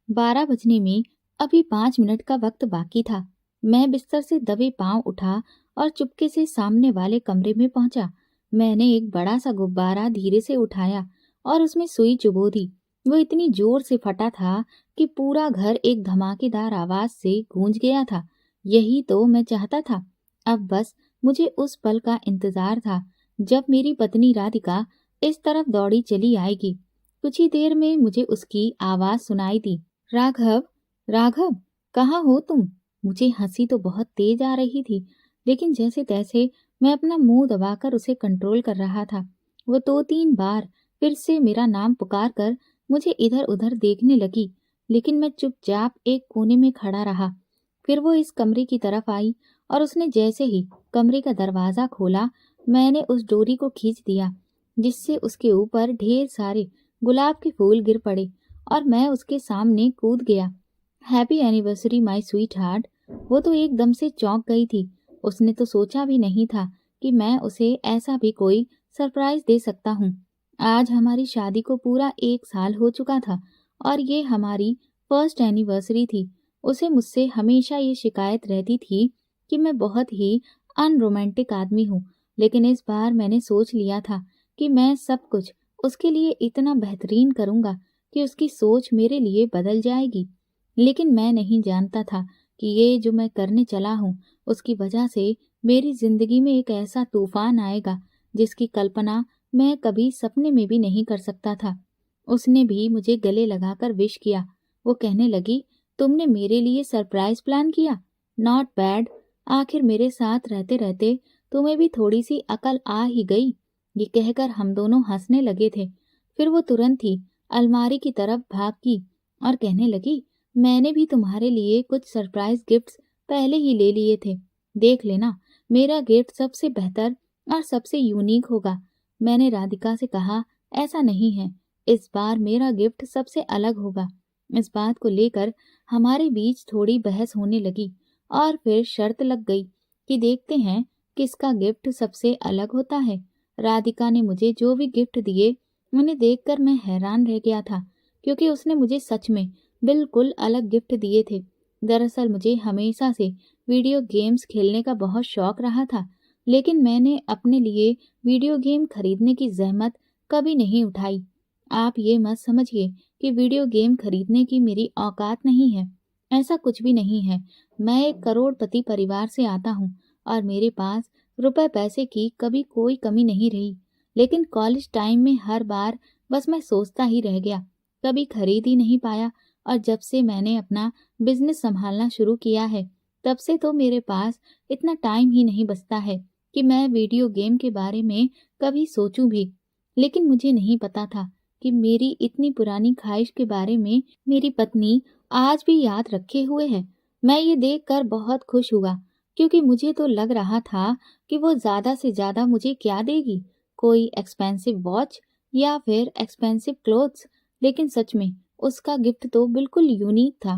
12 बजने में अभी 5 मिनट का वक्त बाकी था। मैं बिस्तर से दबे पांव उठा और चुपके से सामने वाले कमरे में पहुंचा। मैंने एक बड़ा सा गुब्बारा धीरे से उठाया और उसमें सुई चुभो दी। वो इतनी जोर से फटा था कि पूरा घर एक धमाकेदार आवाज से गूंज गया था। यही तो मैं चाहता था। अब बस मुझे उस पल का इंतजार था जब मेरी पत्नी राधिका इस तरफ दौड़ी चली आएगी। कुछ ही देर में मुझे उसकी आवाज सुनाई दी। राघव, राघव, कहाँ हो तुम? मुझे हंसी तो बहुत तेज आ रही थी, लेकिन जैसे तैसे मैं अपना मुंह दबाकर उसे कंट्रोल कर रहा था। वो 2-3 बार फिर से मेरा नाम पुकार कर मुझे इधर उधर देखने लगी, लेकिन मैं चुपचाप एक कोने में खड़ा रहा। फिर वो इस कमरे की तरफ आई और उसने जैसे ही कमरे का दरवाजा खोला, मैंने उस डोरी को खींच दिया, जिससे उसके ऊपर ढेर सारे गुलाब के फूल गिर पड़े और मैं उसके सामने कूद गया। Happy anniversary my sweet heart. वो तो एकदम से चौंक गई थी। उसने तो सोचा भी नहीं था कि मैं उसे ऐसा भी कोई सरप्राइज दे सकता हूँ। आज हमारी शादी को पूरा 1 साल हो चुका था और ये हमारी फर्स्ट एनिवर्सरी थी। उसे मुझसे हमेशा ये शिकायत रहती थी कि मैं बहुत ही अनरोमांटिक आदमी हूँ, लेकिन इस बार मैंने सोच लिया था कि मैं सब कुछ उसके लिए इतना बेहतरीन करूँगा कि उसकी सोच मेरे लिए बदल जाएगी। लेकिन मैं नहीं जानता था कि ये जो मैं करने चला हूँ, उसकी वजह से मेरी जिंदगी में एक ऐसा तूफान आएगा जिसकी कल्पना मैं कभी सपने में भी नहीं कर सकता था। उसने भी मुझे गले लगाकर विश किया। वो कहने लगी, तुमने मेरे लिए सरप्राइज प्लान किया? Not bad. आखिर मेरे साथ रहते रहते तुम्हें भी थोड़ी सी अकल आ ही गई। ये कहकर हम दोनों हंसने लगे थे। फिर वो तुरंत ही अलमारी की तरफ भागी और कहने लगी, मैंने भी तुम्हारे लिए कुछ सरप्राइज गिफ्ट्स पहले ही ले लिए थे। देख लेना, मेरा गिफ्ट सबसे बेहतर और सबसे यूनिक होगा। मैंने राधिका से कहा, ऐसा नहीं है, इस बार मेरा गिफ्ट सबसे अलग होगा। इस बात को लेकर हमारे बीच थोड़ी बहस होने लगी और फिर शर्त लग गई कि देखते हैं किसका गिफ्ट सबसे अलग होता है। राधिका ने मुझे जो भी गिफ्ट दिए, उन्हें देखकर मैं हैरान रह गया था, क्योंकि उसने मुझे सच में बिल्कुल अलग गिफ्ट दिए थे। दरअसल मुझे हमेशा से वीडियो गेम्स खेलने का बहुत शौक रहा था, लेकिन मैंने अपने लिए वीडियो गेम खरीदने की जहमत कभी नहीं उठाई। आप ये मत समझिए कि वीडियो गेम खरीदने की मेरी औकात नहीं है। ऐसा कुछ भी नहीं है। मैं एक करोड़पति परिवार से आता हूँ और मेरे पास रुपए पैसे की कभी कोई कमी नहीं रही। लेकिन कॉलेज टाइम में हर बार बस मैं सोचता ही रह गया, कभी खरीद ही नहीं पाया। और जब से मैंने अपना बिजनेस संभालना शुरू किया है, तब से तो मेरे पास इतना टाइम ही नहीं बचता है कि मैं वीडियो गेम के बारे में कभी सोचूं भी। लेकिन मुझे नहीं पता था कि मेरी इतनी पुरानी ख्वाहिश के बारे में मेरी पत्नी आज भी याद रखे हुए है। मैं ये देखकर बहुत खुश हुआ, क्योंकि मुझे तो लग रहा था कि वो ज्यादा से ज्यादा मुझे क्या देगी, कोई एक्सपेंसिव वॉच या फिर एक्सपेंसिव क्लोथ्स। लेकिन सच में उसका गिफ्ट तो बिल्कुल यूनिक था।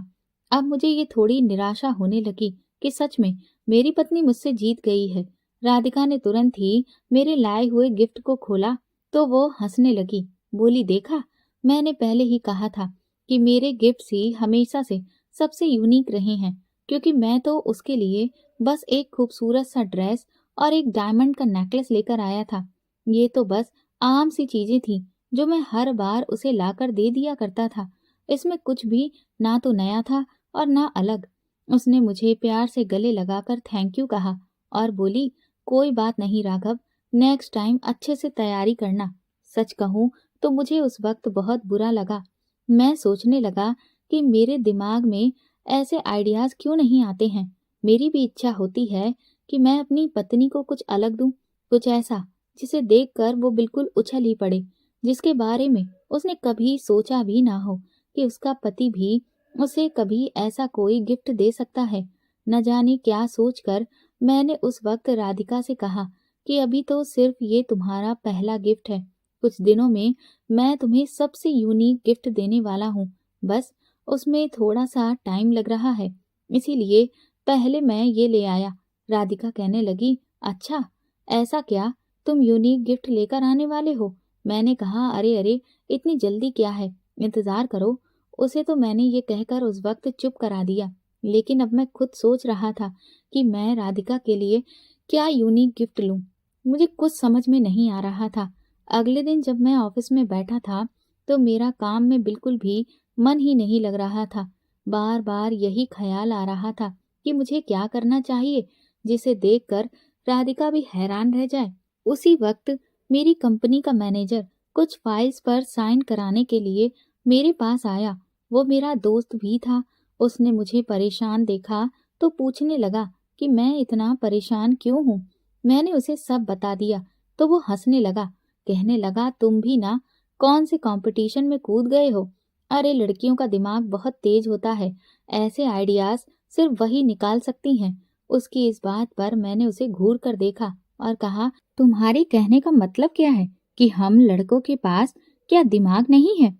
अब मुझे ये थोड़ी निराशा होने लगी कि सच में मेरी पत्नी मुझसे जीत गई है। राधिका ने तुरंत ही मेरे लाए हुए गिफ्ट को खोला तो वो हंसने लगी। बोली, देखा, मैंने पहले ही कहा था कि मेरे गिफ्ट्स ही हमेशा से सबसे यूनिक रहे हैं, क्योंकि मैं तो उसके लिए बस एक खूबसूरत सा ड्रेस और एक डायमंड का नेकलेस लेकर आया था। ये तो बस आम सी चीजें थी जो मैं हर बार उसे लाकर दे दिया करता था। इसमें कुछ भी ना तो नया था और ना अलग। उसने मुझे प्यार से गले लगाकर थैंक यू कहा और बोली, कोई बात नहीं राघव, नेक्स्ट टाइम अच्छे से तैयारी करना। सच कहूँ तो मुझे उस वक्त बहुत बुरा लगा। मैं सोचने लगा कि मेरे दिमाग में ऐसे आइडियाज क्यों नहीं आते हैं। मेरी भी इच्छा होती है कि मैं अपनी पत्नी को कुछ अलग दूं, कुछ ऐसा जिसे देखकर वो बिल्कुल उछल ही पड़े, जिसके बारे में उसने कभी सोचा भी ना हो कि उसका पति भी उसे कभी ऐसा कोई गिफ्ट दे सकता है। न जाने क्या सोचकर मैंने उस वक्त राधिका से कहा कि अभी तो सिर्फ ये तुम्हारा पहला गिफ्ट है। कुछ दिनों में मैं तुम्हें सबसे यूनिक गिफ्ट देने वाला हूँ। बस उसमें थोड़ा सा टाइम लग रहा है, इसीलिए पहले मैं ये ले आया। राधिका कहने लगी, अच्छा, ऐसा क्या, तुम यूनिक गिफ्ट लेकर आने वाले हो? मैंने कहा, अरे अरे, इतनी जल्दी क्या है, इंतजार करो। उसे तो मैंने ये कहकर उस वक्त चुप करा दिया, लेकिन अब मैं खुद सोच रहा था कि मैं राधिका के लिए क्या यूनिक गिफ्ट लूं। मुझे कुछ समझ में नहीं आ रहा था। अगले दिन जब मैं ऑफिस में बैठा था तो मेरा काम में बिल्कुल भी मन ही नहीं लग रहा था। बार बार यही ख्याल आ रहा था कि मुझे क्या करना चाहिए जिसे देखकर राधिका भी हैरान रह जाए। उसी वक्त मेरी कंपनी का मैनेजर कुछ फाइल्स पर साइन कराने के लिए मेरे पास आया। वो मेरा दोस्त भी था। उसने मुझे परेशान देखा तो पूछने लगा कि मैं इतना परेशान क्यों हूँ। मैंने उसे सब बता दिया तो वो हंसने लगा, कहने लगा तुम भी ना कौन से कंपटीशन में कूद गए हो। अरे लड़कियों का दिमाग बहुत तेज होता है, ऐसे आइडियाज सिर्फ वही निकाल सकती हैं। उसकी इस बात पर मैंने उसे घूर कर देखा और कहा, तुम्हारे कहने का मतलब क्या है कि हम लड़कों के पास क्या दिमाग नहीं है?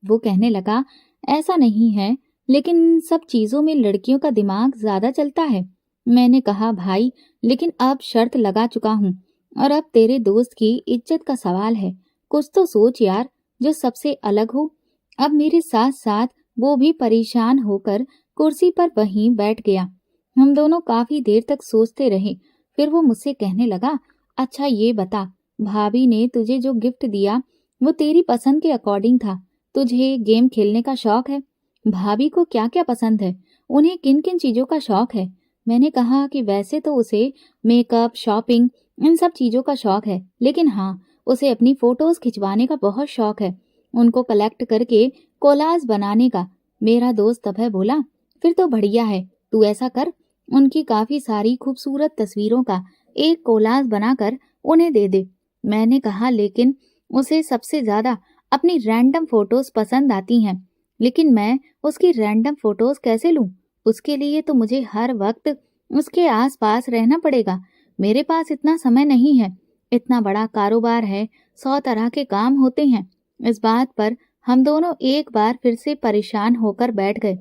वो कहने लगा, ऐसा नहीं है, लेकिन इन सब चीजों में लड़कियों का दिमाग ज्यादा चलता है। मैंने कहा, भाई लेकिन अब शर्त लगा चुका हूँ और अब तेरे दोस्त की इज्जत का सवाल है। कुछ तो सोच यार, जो सबसे अलग हो। अब मेरे साथ साथ वो भी परेशान होकर कुर्सी पर वहीं बैठ गया। हम दोनों काफी देर तक सोचते रहे। फिर वो मुझसे कहने लगा, अच्छा ये बता, भाभी ने तुझे जो गिफ्ट दिया वो तेरी पसंद के अकॉर्डिंग था। तुझे गेम खेलने का शौक है। भाभी को क्या क्या पसंद है, उन्हें किन किन चीजों का शौक है? मैंने कहा कि वैसे तो उसे मेकअप, शॉपिंग, इन सब चीजों का शौक है, लेकिन हाँ, उसे अपनी फोटोज खिंचवाने का बहुत शौक है, उनको कलेक्ट करके कोलाज बनाने का। मेरा दोस्त अभय बोला, फिर तो बढ़िया है, तू ऐसा कर, उनकी काफी सारी खूबसूरत तस्वीरों का एक कोलाज बनाकर उन्हें दे दे। मैंने कहा, लेकिन उसे सबसे ज्यादा अपनी रैंडम फोटोज पसंद आती हैं, लेकिन मैं उसकी रैंडम फोटोज कैसे लूं? उसके लिए तो मुझे हर वक्त उसके आसपास रहना पड़ेगा। मेरे पास इतना समय नहीं है, इतना बड़ा कारोबार है, 100 तरह के काम होते हैं। इस बात पर हम दोनों एक बार फिर से परेशान होकर बैठ गए।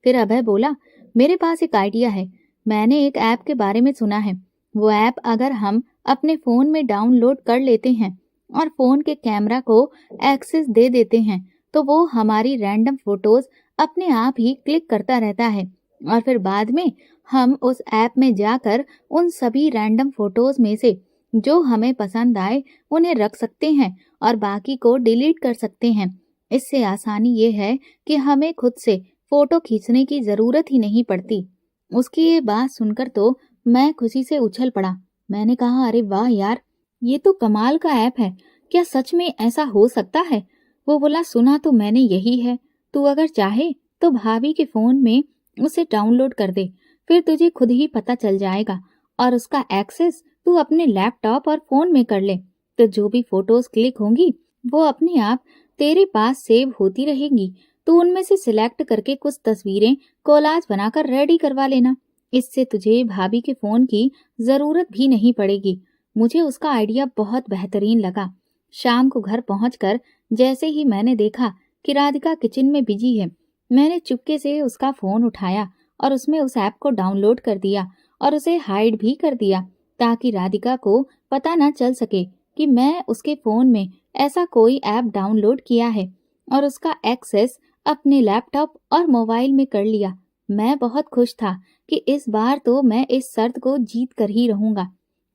फिर अभय बोला, मेरे पास एक आइडिया है। मैंने एक ऐप के बारे में सुना है। वो ऐप अगर हम अपने फोन में डाउनलोड कर लेते हैं और फोन के कैमरा को एक्सेस दे देते हैं तो वो हमारी रैंडम फोटोज अपने आप ही क्लिक करता रहता है और फिर बाद में हम उस ऐप में जाकर उन सभी रैंडम फोटोज में से जो हमें पसंद आए उन्हें रख सकते हैं और बाकी को डिलीट कर सकते हैं। इससे आसानी ये है कि हमें खुद से फोटो खींचने की जरूरत ही नहीं पड़ती। उसकी ये बात सुनकर तो मैं खुशी से उछल पड़ा। मैंने कहा, अरे वाह यार, ये तो कमाल का ऐप है। क्या सच में ऐसा हो सकता है? वो बोला, सुना तो मैंने यही है। तू अगर चाहे तो भाभी के फोन में उसे डाउनलोड कर दे, फिर तुझे खुद ही पता चल जाएगा और उसका एक्सेस तू अपने लैपटॉप और फोन में कर ले। तो जो भी फोटोज क्लिक होंगी वो अपने आप तेरे पास सेव होती रहेंगी। तो उनमें से सिलेक्ट करके कुछ तस्वीरें कोलाज बनाकर रेडी करवा लेना। इससे तुझे भाभी के फोन की जरूरत भी नहीं पड़ेगी। मुझे उसका आइडिया बहुत बेहतरीन लगा। शाम को घर पहुंचकर जैसे ही मैंने देखा कि राधिका किचन में बिजी है, मैंने चुपके से उसका फोन उठाया और उसमें उस ऐप को डाउनलोड कर दिया और उसे हाइड भी कर दिया ताकि राधिका को पता न चल सके कि मैं उसके फोन में ऐसा कोई ऐप डाउनलोड किया है और उसका एक्सेस अपने लैपटॉप और मोबाइल में कर लिया। मैं बहुत खुश था कि इस बार तो मैं इस शर्त को जीत कर ही रहूंगा।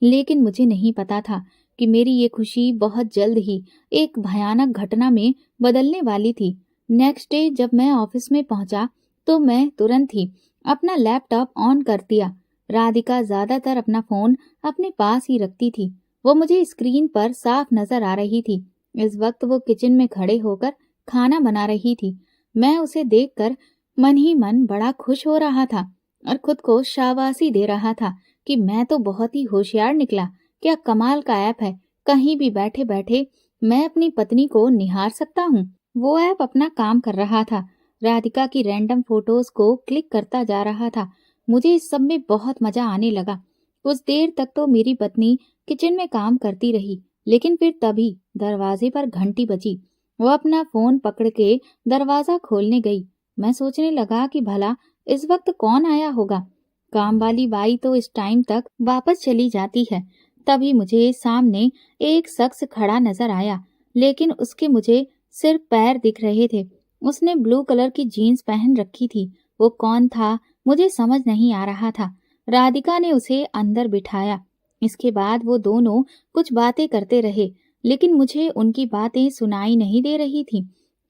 लेकिन मुझे नहीं पता था कि मेरी ये खुशी बहुत जल्द ही एक भयानक घटना में बदलने वाली थी। नेक्स्ट डे जब मैं ऑफिस में पहुंचा तो मैं तुरंत ही अपना लैपटॉप ऑन कर दिया। राधिका ज्यादातर अपना फोन अपने पास ही रखती थी। वो मुझे स्क्रीन पर साफ नजर आ रही थी। इस वक्त वो किचन में खड़े होकर खाना बना रही थी। मैं उसे देखकर मन ही मन बड़ा खुश हो रहा था और खुद को शाबाशी दे रहा था कि मैं तो बहुत ही होशियार निकला। क्या कमाल का ऐप है, कहीं भी बैठे बैठे मैं अपनी पत्नी को निहार सकता हूँ। वो ऐप अपना काम कर रहा था, राधिका की रैंडम फोटोज को क्लिक करता जा रहा था। मुझे इस सब में बहुत मजा आने लगा। कुछ देर तक तो मेरी पत्नी किचन में काम करती रही, लेकिन फिर तभी दरवाजे पर घंटी बजी। वो अपना फोन पकड़ के दरवाजा खोलने गई। मैं सोचने लगा कि भला इस वक्त कौन आया होगा। काम वाली बाई तो इस टाइम तक वापस चली जाती है। तभी मुझे सामने एक शख्स खड़ा नजर आया, लेकिन उसके मुझे सिर्फ पैर दिख रहे थे। उसने ब्लू कलर की जीन्स पहन रखी थी। वो कौन था मुझे समझ नहीं आ रहा था। राधिका ने उसे अंदर बिठाया। इसके बाद वो दोनों कुछ बातें करते रहे, लेकिन मुझे उनकी बातें सुनाई नहीं दे रही थी,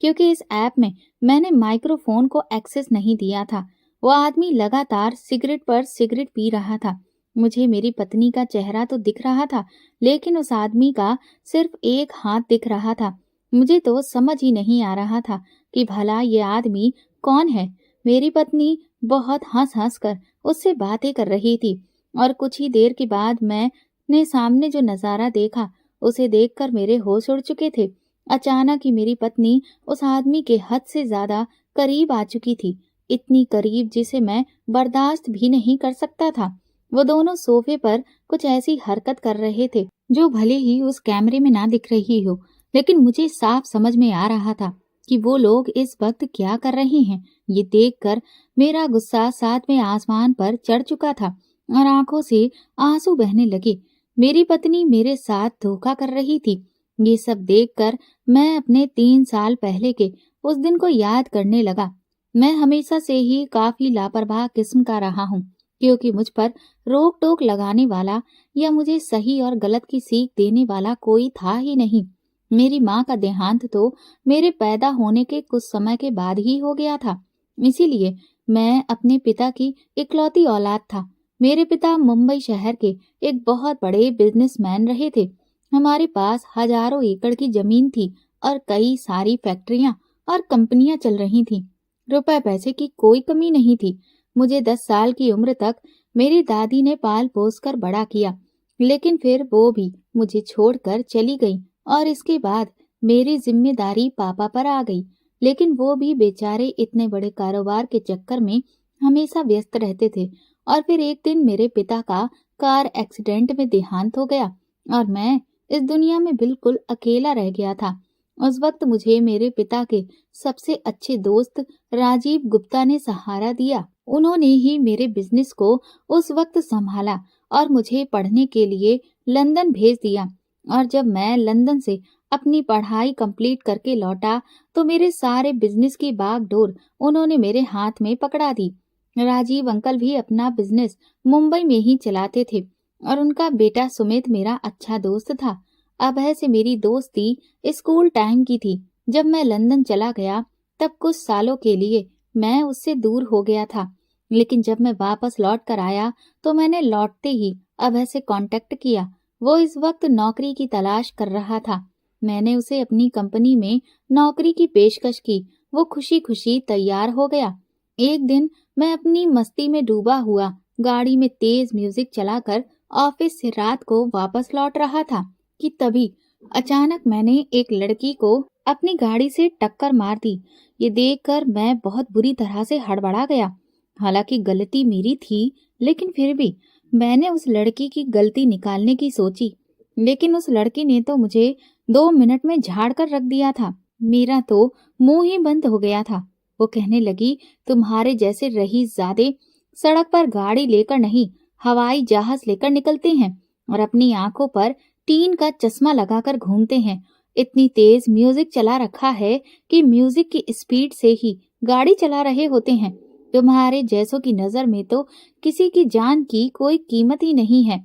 क्योंकि इस ऐप में मैंने माइक्रोफोन को एक्सेस नहीं दिया था। वो आदमी लगातार सिगरेट पर सिगरेट पी रहा था। मुझे मेरी पत्नी का चेहरा तो दिख रहा था, लेकिन उस आदमी का सिर्फ एक हाथ दिख रहा था। मुझे तो समझ ही नहीं आ रहा था कि भला ये आदमी कौन है। मेरी पत्नी बहुत हंस हंस कर उससे बातें कर रही थी, और कुछ ही देर के बाद मैंने सामने जो नजारा देखा, उसे देखकर मेरे होश उड़ चुके थे। अचानक ही मेरी पत्नी उस आदमी के हद से ज्यादा करीब आ चुकी थी, इतनी करीब जिसे मैं बर्दाश्त भी नहीं कर सकता था। वो दोनों सोफे पर कुछ ऐसी हरकत कर रहे थे जो भले ही उस कैमरे में ना दिख रही हो, लेकिन मुझे साफ समझ में आ रहा था कि वो लोग इस वक्त क्या कर रहे हैं। ये देखकर मेरा गुस्सा सातवें आसमान पर चढ़ चुका था और आंखों से आंसू बहने लगे। मेरी पत्नी मेरे साथ धोखा कर रही थी। ये सब देखकर मैं अपने 3 साल पहले के उस दिन को याद करने लगा। मैं हमेशा से ही काफी लापरवाह किस्म का रहा हूँ, क्योंकि मुझ पर रोक टोक लगाने वाला या मुझे सही और गलत की सीख देने वाला कोई था ही नहीं। मेरी माँ का देहांत तो मेरे पैदा होने के कुछ समय के बाद ही हो गया था, इसीलिए मैं अपने पिता की इकलौती औलाद था। मेरे पिता मुंबई शहर के एक बहुत बड़े बिजनेसमैन रहे थे। हमारे पास हजारों एकड़ की जमीन थी और कई सारी फैक्ट्रियां और कंपनियां चल रही थीं। रुपए पैसे की कोई कमी नहीं थी। मुझे 10 साल की उम्र तक मेरी दादी ने पाल पोस कर बड़ा किया, लेकिन फिर वो भी मुझे छोड़कर चली गई और इसके बाद मेरी जिम्मेदारी पापा पर आ गई। लेकिन वो भी बेचारे इतने बड़े कारोबार के चक्कर में हमेशा व्यस्त रहते थे। और फिर एक दिन मेरे पिता का कार एक्सीडेंट में देहांत हो गया और मैं इस दुनिया में बिल्कुल अकेला रह गया था। उस वक्त मुझे मेरे पिता के सबसे अच्छे दोस्त राजीव गुप्ता ने सहारा दिया। उन्होंने ही मेरे बिजनेस को उस वक्त संभाला और मुझे पढ़ने के लिए लंदन भेज दिया। और जब मैं लंदन से अपनी पढ़ाई कंप्लीट करके लौटा, तो मेरे सारे बिजनेस की बागडोर उन्होंने मेरे हाथ में पकड़ा दी। राजीव अंकल भी अपना बिजनेस मुंबई में ही चलाते थे और उनका बेटा सुमित मेरा अच्छा दोस्त था। अभय से मेरी दोस्ती स्कूल टाइम की थी। जब मैं लंदन चला गया, तब कुछ सालों के लिए मैं उससे दूर हो गया था, लेकिन जब मैं वापस लौट कर आया, तो मैंने लौटते ही अभय से कांटेक्ट किया। वो इस वक्त नौकरी की तलाश कर रहा था। मैंने उसे अपनी कंपनी में नौकरी की पेशकश की। वो खुशी खुशी तैयार हो गया। एक दिन मैं अपनी मस्ती में डूबा हुआ गाड़ी में तेज म्यूजिक चलाकर ऑफिस से रात को वापस लौट रहा था कि तभी अचानक मैंने एक लड़की को अपनी गाड़ी से टक्कर मार दी। ये देखकर मैं बहुत बुरी तरह से हड़बड़ा गया। हालांकि गलती मेरी थी, लेकिन फिर भी मैंने उस लड़की की गलती निकालने की सोची। लेकिन उस लड़की ने तो मुझे 2 मिनट में झाड़ कर रख दिया था। मेरा तो मुंह ही बंद हो गया था। वो कहने लगी, तुम्हारे जैसे रईसजादे सड़क पर गाड़ी लेकर नहीं, हवाई जहाज लेकर निकलते हैं और अपनी आंखों पर टीन का चश्मा लगाकर घूमते हैं। इतनी तेज म्यूजिक चला रखा है कि म्यूजिक की स्पीड से ही गाड़ी चला रहे होते हैं। तुम्हारे जैसों की नजर में तो किसी की जान की कोई कीमत ही नहीं है।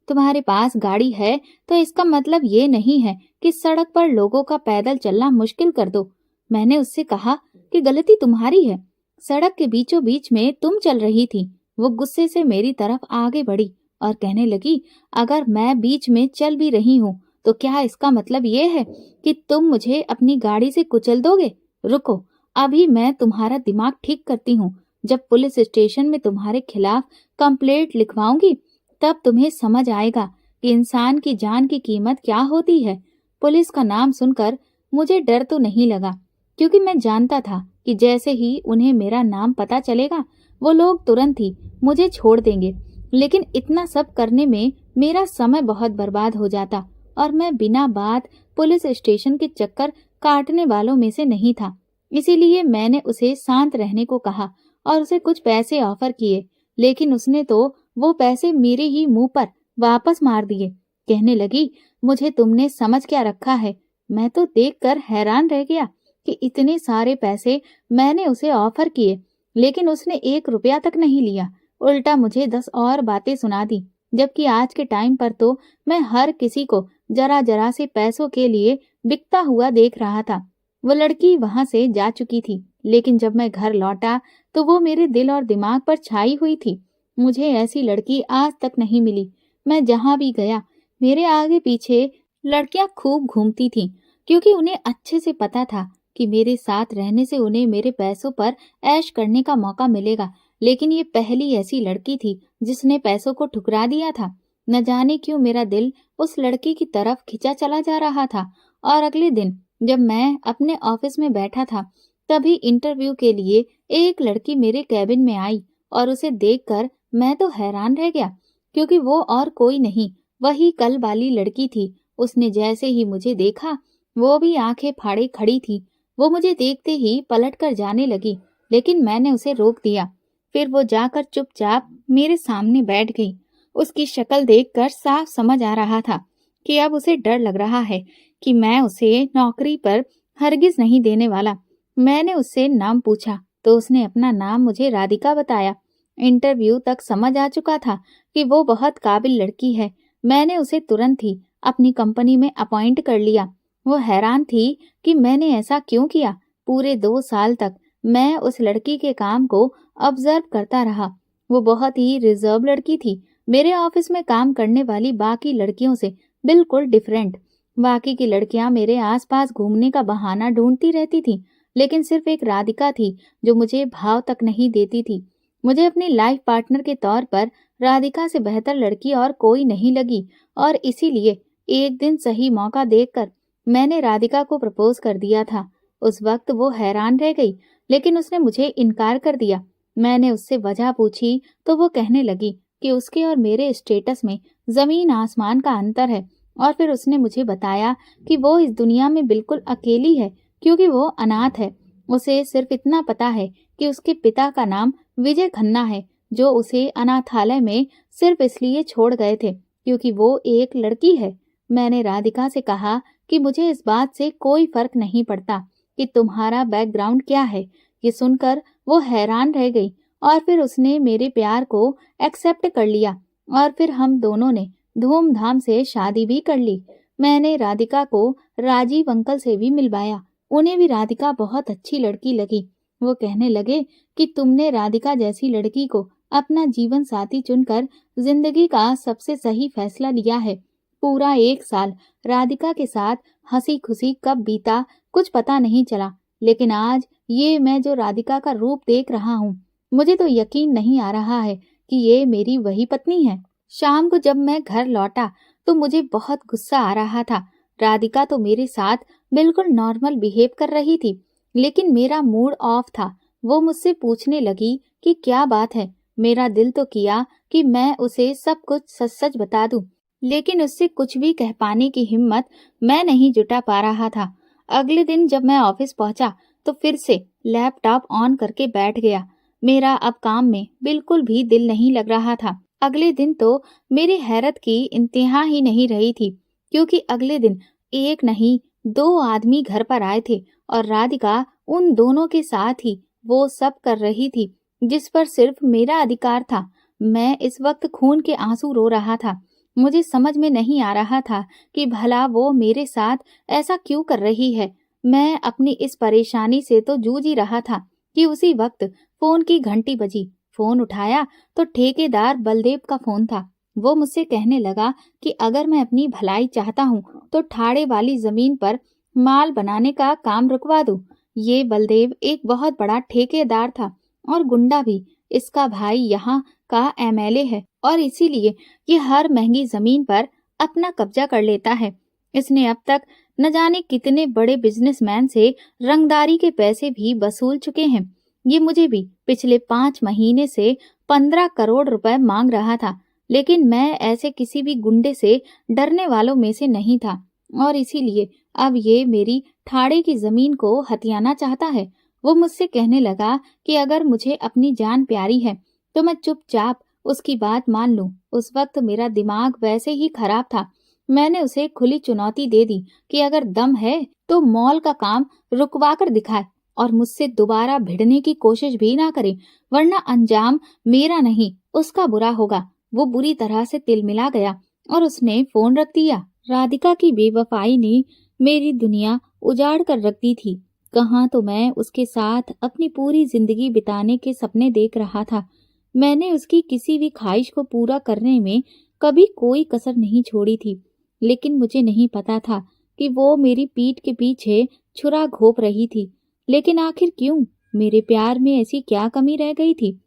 तुम्हारे पास गाड़ी है तो इसका मतलब ये नहीं है कि सड़क पर लोगों का पैदल चलना मुश्किल कर दो। मैंने उससे कहा कि गलती तुम्हारी है। सड़क के बीचों बीच में तुम चल रही थी। वो गुस्से से मेरी तरफ आगे बढ़ी और कहने लगी, अगर मैं बीच में चल भी रही हूँ, तो क्या इसका मतलब ये है कि तुम मुझे अपनी गाड़ी से कुचल दोगे? रुको, अभी मैं तुम्हारा दिमाग ठीक करती हूँ। जब पुलिस स्टेशन में तुम्हारे खिलाफ कंप्लेंट लिखवाऊंगी, तब तुम्हें समझ आएगा कि इंसान की जान की कीमत क्या होती है। पुलिस का नाम सुनकर मुझे डर तो नहीं लगा, क्योंकि मैं जानता था कि जैसे ही उन्हें मेरा नाम पता चलेगा, वो लोग तुरंत ही मुझे छोड़ देंगे। लेकिन इतना सब करने में मेरा समय बहुत बर्बाद हो जाता और मैं बिना बात पुलिस स्टेशन के चक्कर काटने वालों में से नहीं था। इसीलिए मैंने उसे शांत रहने को कहा और उसे कुछ पैसे ऑफर किए, लेकिन उसने तो वो पैसे मेरे ही मुंह पर वापस मार दिए। कहने लगी, मुझे तुमने समझ क्या रखा है? मैं तो देखकर हैरान रह गया कि इतने सारे पैसे मैंने उसे ऑफर किए, लेकिन उसने 1 रुपया तक नहीं लिया। उल्टा मुझे 10 और बातें सुना दी। जबकि आज के टाइम पर तो मैं हर किसी को जरा जरा से पैसों के लिए बिकता हुआ देख रहा था। वो लड़की वहां से जा चुकी थी, लेकिन जब मैं घर लौटा तो वो मेरे दिल और दिमाग पर छाई हुई थी। मुझे ऐसी लड़की आज तक नहीं मिली। मैं जहां भी गया, मेरे आगे पीछे लड़कियां खूब घूमती थीं, क्योंकि उन्हें अच्छे से पता था कि मेरे साथ रहने से उन्हें मेरे पैसों पर ऐश करने का मौका मिलेगा। लेकिन ये पहली ऐसी लड़की थी जिसने पैसों को ठुकरा दिया था। न जाने क्यों मेरा दिल उस लड़की की तरफ खिंचा चला जा रहा था। और अगले दिन जब मैं अपने ऑफिस में बैठा था, तभी इंटरव्यू के लिए एक लड़की मेरे कैबिन में आई और उसे देखकर मैं तो हैरान रह गया, क्योंकि वो और कोई नहीं, वही कल वाली लड़की थी। उसने जैसे ही मुझे देखा, वो भी आंखें फाड़े खड़ी थी। वो मुझे देखते ही पलट कर जाने लगी, लेकिन मैंने उसे रोक दिया। फिर वो जाकर चुपचाप मेरे सामने बैठ गई। उसकी शक्ल देखकर साफ समझ आ रहा था कि अब उसे डर लग रहा है कि मैं उसे नौकरी पर हरगिज नहीं देने वाला। मैंने उससे नाम पूछा तो उसने अपना नाम मुझे राधिका बताया। इंटरव्यू तक समझ आ चुका था कि वो बहुत काबिल लड़की है। मैंने उसे तुरंत ही अपनी कंपनी में अपॉइंट कर लिया। वो हैरान थी कि मैंने ऐसा क्यों किया। पूरे 2 साल तक मैं उस लड़की के काम को ऑब्जर्व करता रहा। वो बहुत ही रिजर्व लड़की थी, मेरे ऑफिस में काम करने वाली बाकी लड़कियों से बिल्कुल डिफरेंट। बाकी की लड़कियां मेरे आसपास घूमने का बहाना ढूंढती रहती थीं, लेकिन सिर्फ एक राधिका थी जो मुझे भाव तक नहीं देती थी। मुझे अपनी लाइफ पार्टनर के तौर पर राधिका से बेहतर लड़की और कोई नहीं लगी, और इसीलिए एक दिन सही मौका देखकर मैंने राधिका को प्रपोज कर दिया था। उस वक्त वो हैरान रह गई, लेकिन उसने मुझे इनकार कर दिया। मैंने उससे वजह पूछी तो वो कहने लगी कि उसके और मेरे स्टेटस में जमीन आसमान का अंतर है। और फिर उसने मुझे बताया कि वो इस दुनिया में बिल्कुल अकेली है, क्योंकि वो अनाथ है। उसे सिर्फ इतना पता है कि उसके पिता का नाम विजय खन्ना है, जो उसे अनाथालय में सिर्फ इसलिए छोड़ गए थे क्योंकि वो एक लड़की है। मैंने राधिका से कहा कि मुझे इस बात से कोई फर्क नहीं पड़ता कि तुम्हारा बैकग्राउंड क्या है। ये सुनकर वो हैरान रह गई, और फिर उसने मेरे प्यार को एक्सेप्ट कर लिया, और फिर हम दोनों ने धूमधाम से शादी भी कर ली। मैंने राधिका को राजीव अंकल से भी मिलवाया। उन्हें भी राधिका बहुत अच्छी लड़की लगी। वो कहने लगे कि तुमने राधिका जैसी लड़की को अपना जीवन साथी चुनकर जिंदगी का सबसे सही फैसला लिया है। पूरा 1 साल राधिका के साथ हंसी खुशी कब बीता कुछ पता नहीं चला, लेकिन आज ये मैं जो राधिका का रूप देख रहा हूँ, मुझे तो यकीन नहीं आ रहा है कि ये मेरी वही पत्नी है। शाम को जब मैं घर लौटा तो मुझे बहुत गुस्सा आ रहा था। राधिका तो मेरे साथ बिल्कुल नॉर्मल बिहेव कर रही थी, लेकिन मेरा मूड ऑफ था। वो मुझसे पूछने लगी कि क्या बात है। मेरा दिल तो किया कि मैं उसे सब कुछ सच सच बता दूं, लेकिन उससे कुछ भी कह पाने की हिम्मत मैं नहीं जुटा पा रहा था। अगले दिन जब मैं ऑफिस पहुंचा तो फिर से लैपटॉप ऑन करके बैठ गया। मेरा अब काम में बिल्कुल भी दिल नहीं लग रहा था। अगले दिन तो मेरी हैरत की इंतहा ही नहीं रही थी, क्योंकि अगले दिन एक नहीं 2 आदमी घर पर आए थे, और राधिका उन दोनों के साथ ही वो सब कर रही थी जिस पर सिर्फ मेरा अधिकार था। मैं इस वक्त खून के आंसू रो रहा था। मुझे समझ में नहीं आ रहा था कि भला वो मेरे साथ ऐसा क्यों कर रही है। मैं अपनी इस परेशानी से तो जूझ ही रहा था कि उसी वक्त फोन की घंटी बजी। फोन उठाया तो ठेकेदार बलदेव का फोन था। वो मुझसे कहने लगा कि अगर मैं अपनी भलाई चाहता हूँ तो ठाड़े वाली जमीन पर माल बनाने का काम रुकवा दूं। ये बलदेव एक बहुत बड़ा ठेकेदार था और गुंडा भी। इसका भाई यहाँ का एमएलए है, और इसीलिए ये हर महंगी जमीन पर अपना कब्जा कर लेता है। इसने अब तक न जाने कितने बड़े बिजनेसमैन से रंगदारी के पैसे भी वसूल चुके हैं। ये मुझे भी पिछले 5 महीने से 15 करोड़ रुपए मांग रहा था, लेकिन मैं ऐसे किसी भी गुंडे से डरने वालों में से नहीं था, और इसीलिए अब ये मेरी ठाड़े की जमीन को हथियाना चाहता है। वो मुझसे कहने लगा कि अगर मुझे अपनी जान प्यारी है तो मैं चुपचाप उसकी बात मान लूं। उस वक्त मेरा दिमाग वैसे ही खराब था। मैंने उसे खुली चुनौती दे दी कि अगर दम है तो मॉल का काम रुकवा कर दिखाए और मुझसे दोबारा भिड़ने की कोशिश भी ना करे, वरना अंजाम मेरा नहीं उसका बुरा होगा। वो बुरी तरह से तिलमिला गया और उसने फोन रख दिया। राधिका की बेवफाई ने मेरी दुनिया उजाड़ कर रख दी थी। कहाँ तो मैं उसके साथ अपनी पूरी जिंदगी बिताने के सपने देख रहा था। मैंने उसकी किसी भी ख्वाहिश को पूरा करने में कभी कोई कसर नहीं छोड़ी थी, लेकिन मुझे नहीं पता था कि वो मेरी पीठ के पीछे छुरा घोंप रही थी। लेकिन आखिर क्यों? मेरे प्यार में ऐसी क्या कमी रह गई थी?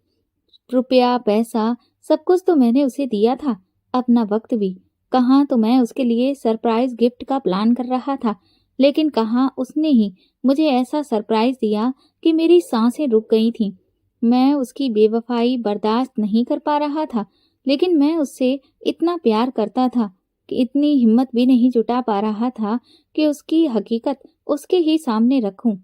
रुपया, पैसा, सब कुछ तो मैंने उसे दिया था, अपना वक्त भी। कहाँ तो मैं उसके लिए सरप्राइज गिफ्ट का प्लान कर रहा था, लेकिन कहाँ उसने ही मुझे ऐसा सरप्राइज दिया कि मेरी सांसें रुक गई थीं। मैं उसकी बेवफाई बर्दाश्त नहीं कर पा रहा था, लेकिन मैं उससे इतना प्यार करता था कि इतनी हिम्मत भी नहीं जुटा पा रहा था कि उसकी हकीकत उसके ही सामने रखूं।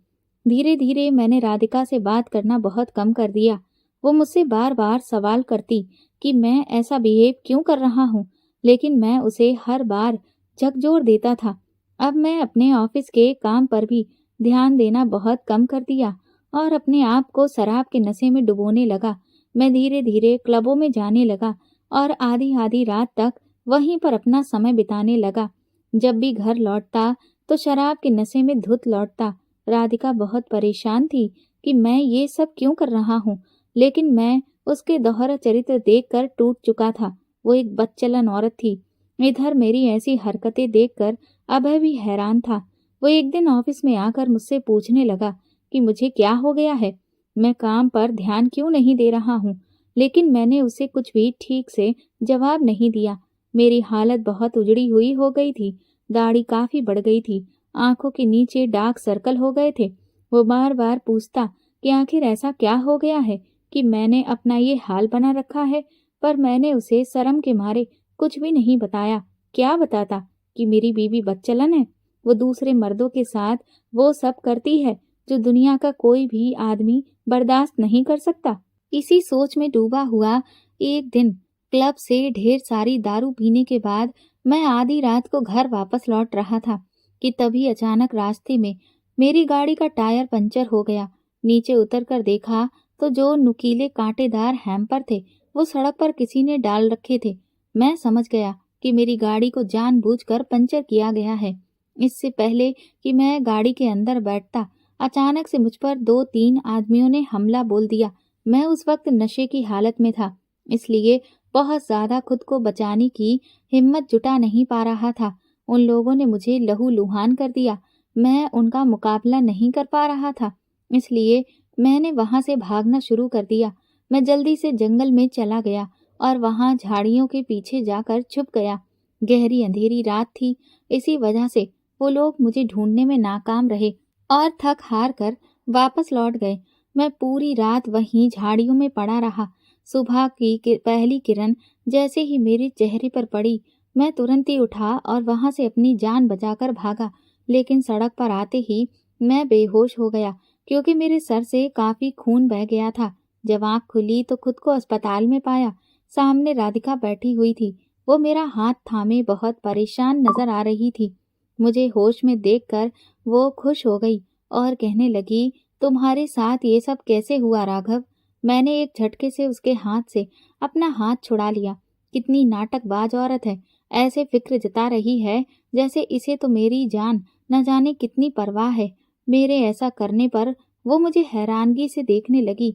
धीरे धीरे मैंने राधिका से बात करना बहुत कम कर दिया। वो मुझसे बार बार सवाल करती कि मैं ऐसा बिहेव क्यों कर रहा हूँ, लेकिन मैं उसे हर बार झकझोर देता था। अब मैं अपने ऑफिस के काम पर भी ध्यान देना बहुत कम कर दिया और अपने आप को शराब के नशे में डुबोने लगा। मैं धीरे धीरे क्लबों में जाने लगा और आधी आधी रात तक वहीं पर अपना समय बिताने लगा। जब भी घर लौटता तो शराब के नशे में धुत लौटता। राधिका बहुत परेशान थी कि मैं ये सब क्यों कर रहा हूँ, लेकिन मैं उसके दोहरा चरित्र देखकर टूट चुका था। वो एक बदचलन औरत थी। इधर मेरी ऐसी हरकतें देखकर अभय भी हैरान था। वो एक दिन ऑफिस में आकर मुझसे पूछने लगा कि मुझे क्या हो गया है, मैं काम पर ध्यान क्यों नहीं दे रहा हूँ। लेकिन मैंने उसे कुछ भी ठीक से जवाब नहीं दिया। मेरी हालत बहुत उजड़ी हुई हो गई थी, दाढ़ी काफी बढ़ गई थी, आंखों के नीचे डार्क सर्कल हो गए थे। वो बार बार पूछता कि आखिर ऐसा क्या हो गया है कि मैंने अपना ये हाल बना रखा है, पर मैंने उसे शर्म के मारे कुछ भी नहीं बताया। क्या बताता कि मेरी बीवी बदचलन है, वो दूसरे मर्दों के साथ वो सब करती है जो दुनिया का कोई भी आदमी बर्दाश्त नहीं कर सकता। इसी सोच में डूबा हुआ एक दिन क्लब से ढेर सारी दारू पीने के बाद मैं आधी रात को घर वापस लौट रहा था कि तभी अचानक रास्ते में मेरी गाड़ी का टायर पंचर हो गया। नीचे उतर कर देखा तो जो नुकीले कांटेदार हैम्पर थे वो सड़क पर किसी ने डाल रखे थे। मैं समझ गया कि मेरी गाड़ी को जानबूझकर पंचर किया गया है। इससे पहले कि मैं गाड़ी के अंदर बैठता, अचानक से मुझ पर 2-3 आदमियों ने हमला बोल दिया। मैं उस वक्त नशे की हालत में था, इसलिए बहुत ज्यादा खुद को बचाने की हिम्मत जुटा नहीं पा रहा था। उन लोगों ने मुझे लहूलुहान कर दिया। मैं उनका मुकाबला नहीं कर पा रहा था, इसलिए मैंने वहां से भागना शुरू कर दिया। मैं जल्दी से जंगल में चला गया और वहां झाड़ियों के पीछे जाकर छुप गया। गहरी अंधेरी रात थी, इसी वजह से वो लोग मुझे ढूंढने में नाकाम रहे और थक हार कर वापस लौट गए। मैं पूरी रात वहीं झाड़ियों में पड़ा रहा। सुबह की पहली किरण जैसे ही मेरे चेहरे पर पड़ी, मैं तुरंत ही उठा और वहां से अपनी जान बचाकर भागा। लेकिन सड़क पर आते ही मैं बेहोश हो गया, क्योंकि मेरे सर से काफी खून बह गया था। जब आंख खुली तो खुद को अस्पताल में पाया। सामने राधिका बैठी हुई थी। वो मेरा हाथ थामे बहुत परेशान नजर आ रही थी। मुझे होश में देखकर वो खुश हो गई और कहने लगी, तुम्हारे साथ ये सब कैसे हुआ राघव? मैंने एक झटके से उसके हाथ से अपना हाथ छुड़ा लिया। कितनी नाटकबाज औरत है, ऐसे फिक्र जता रही है जैसे इसे तो मेरी जान न जाने कितनी परवाह है। मेरे ऐसा करने पर वो मुझे हैरानगी से देखने लगी।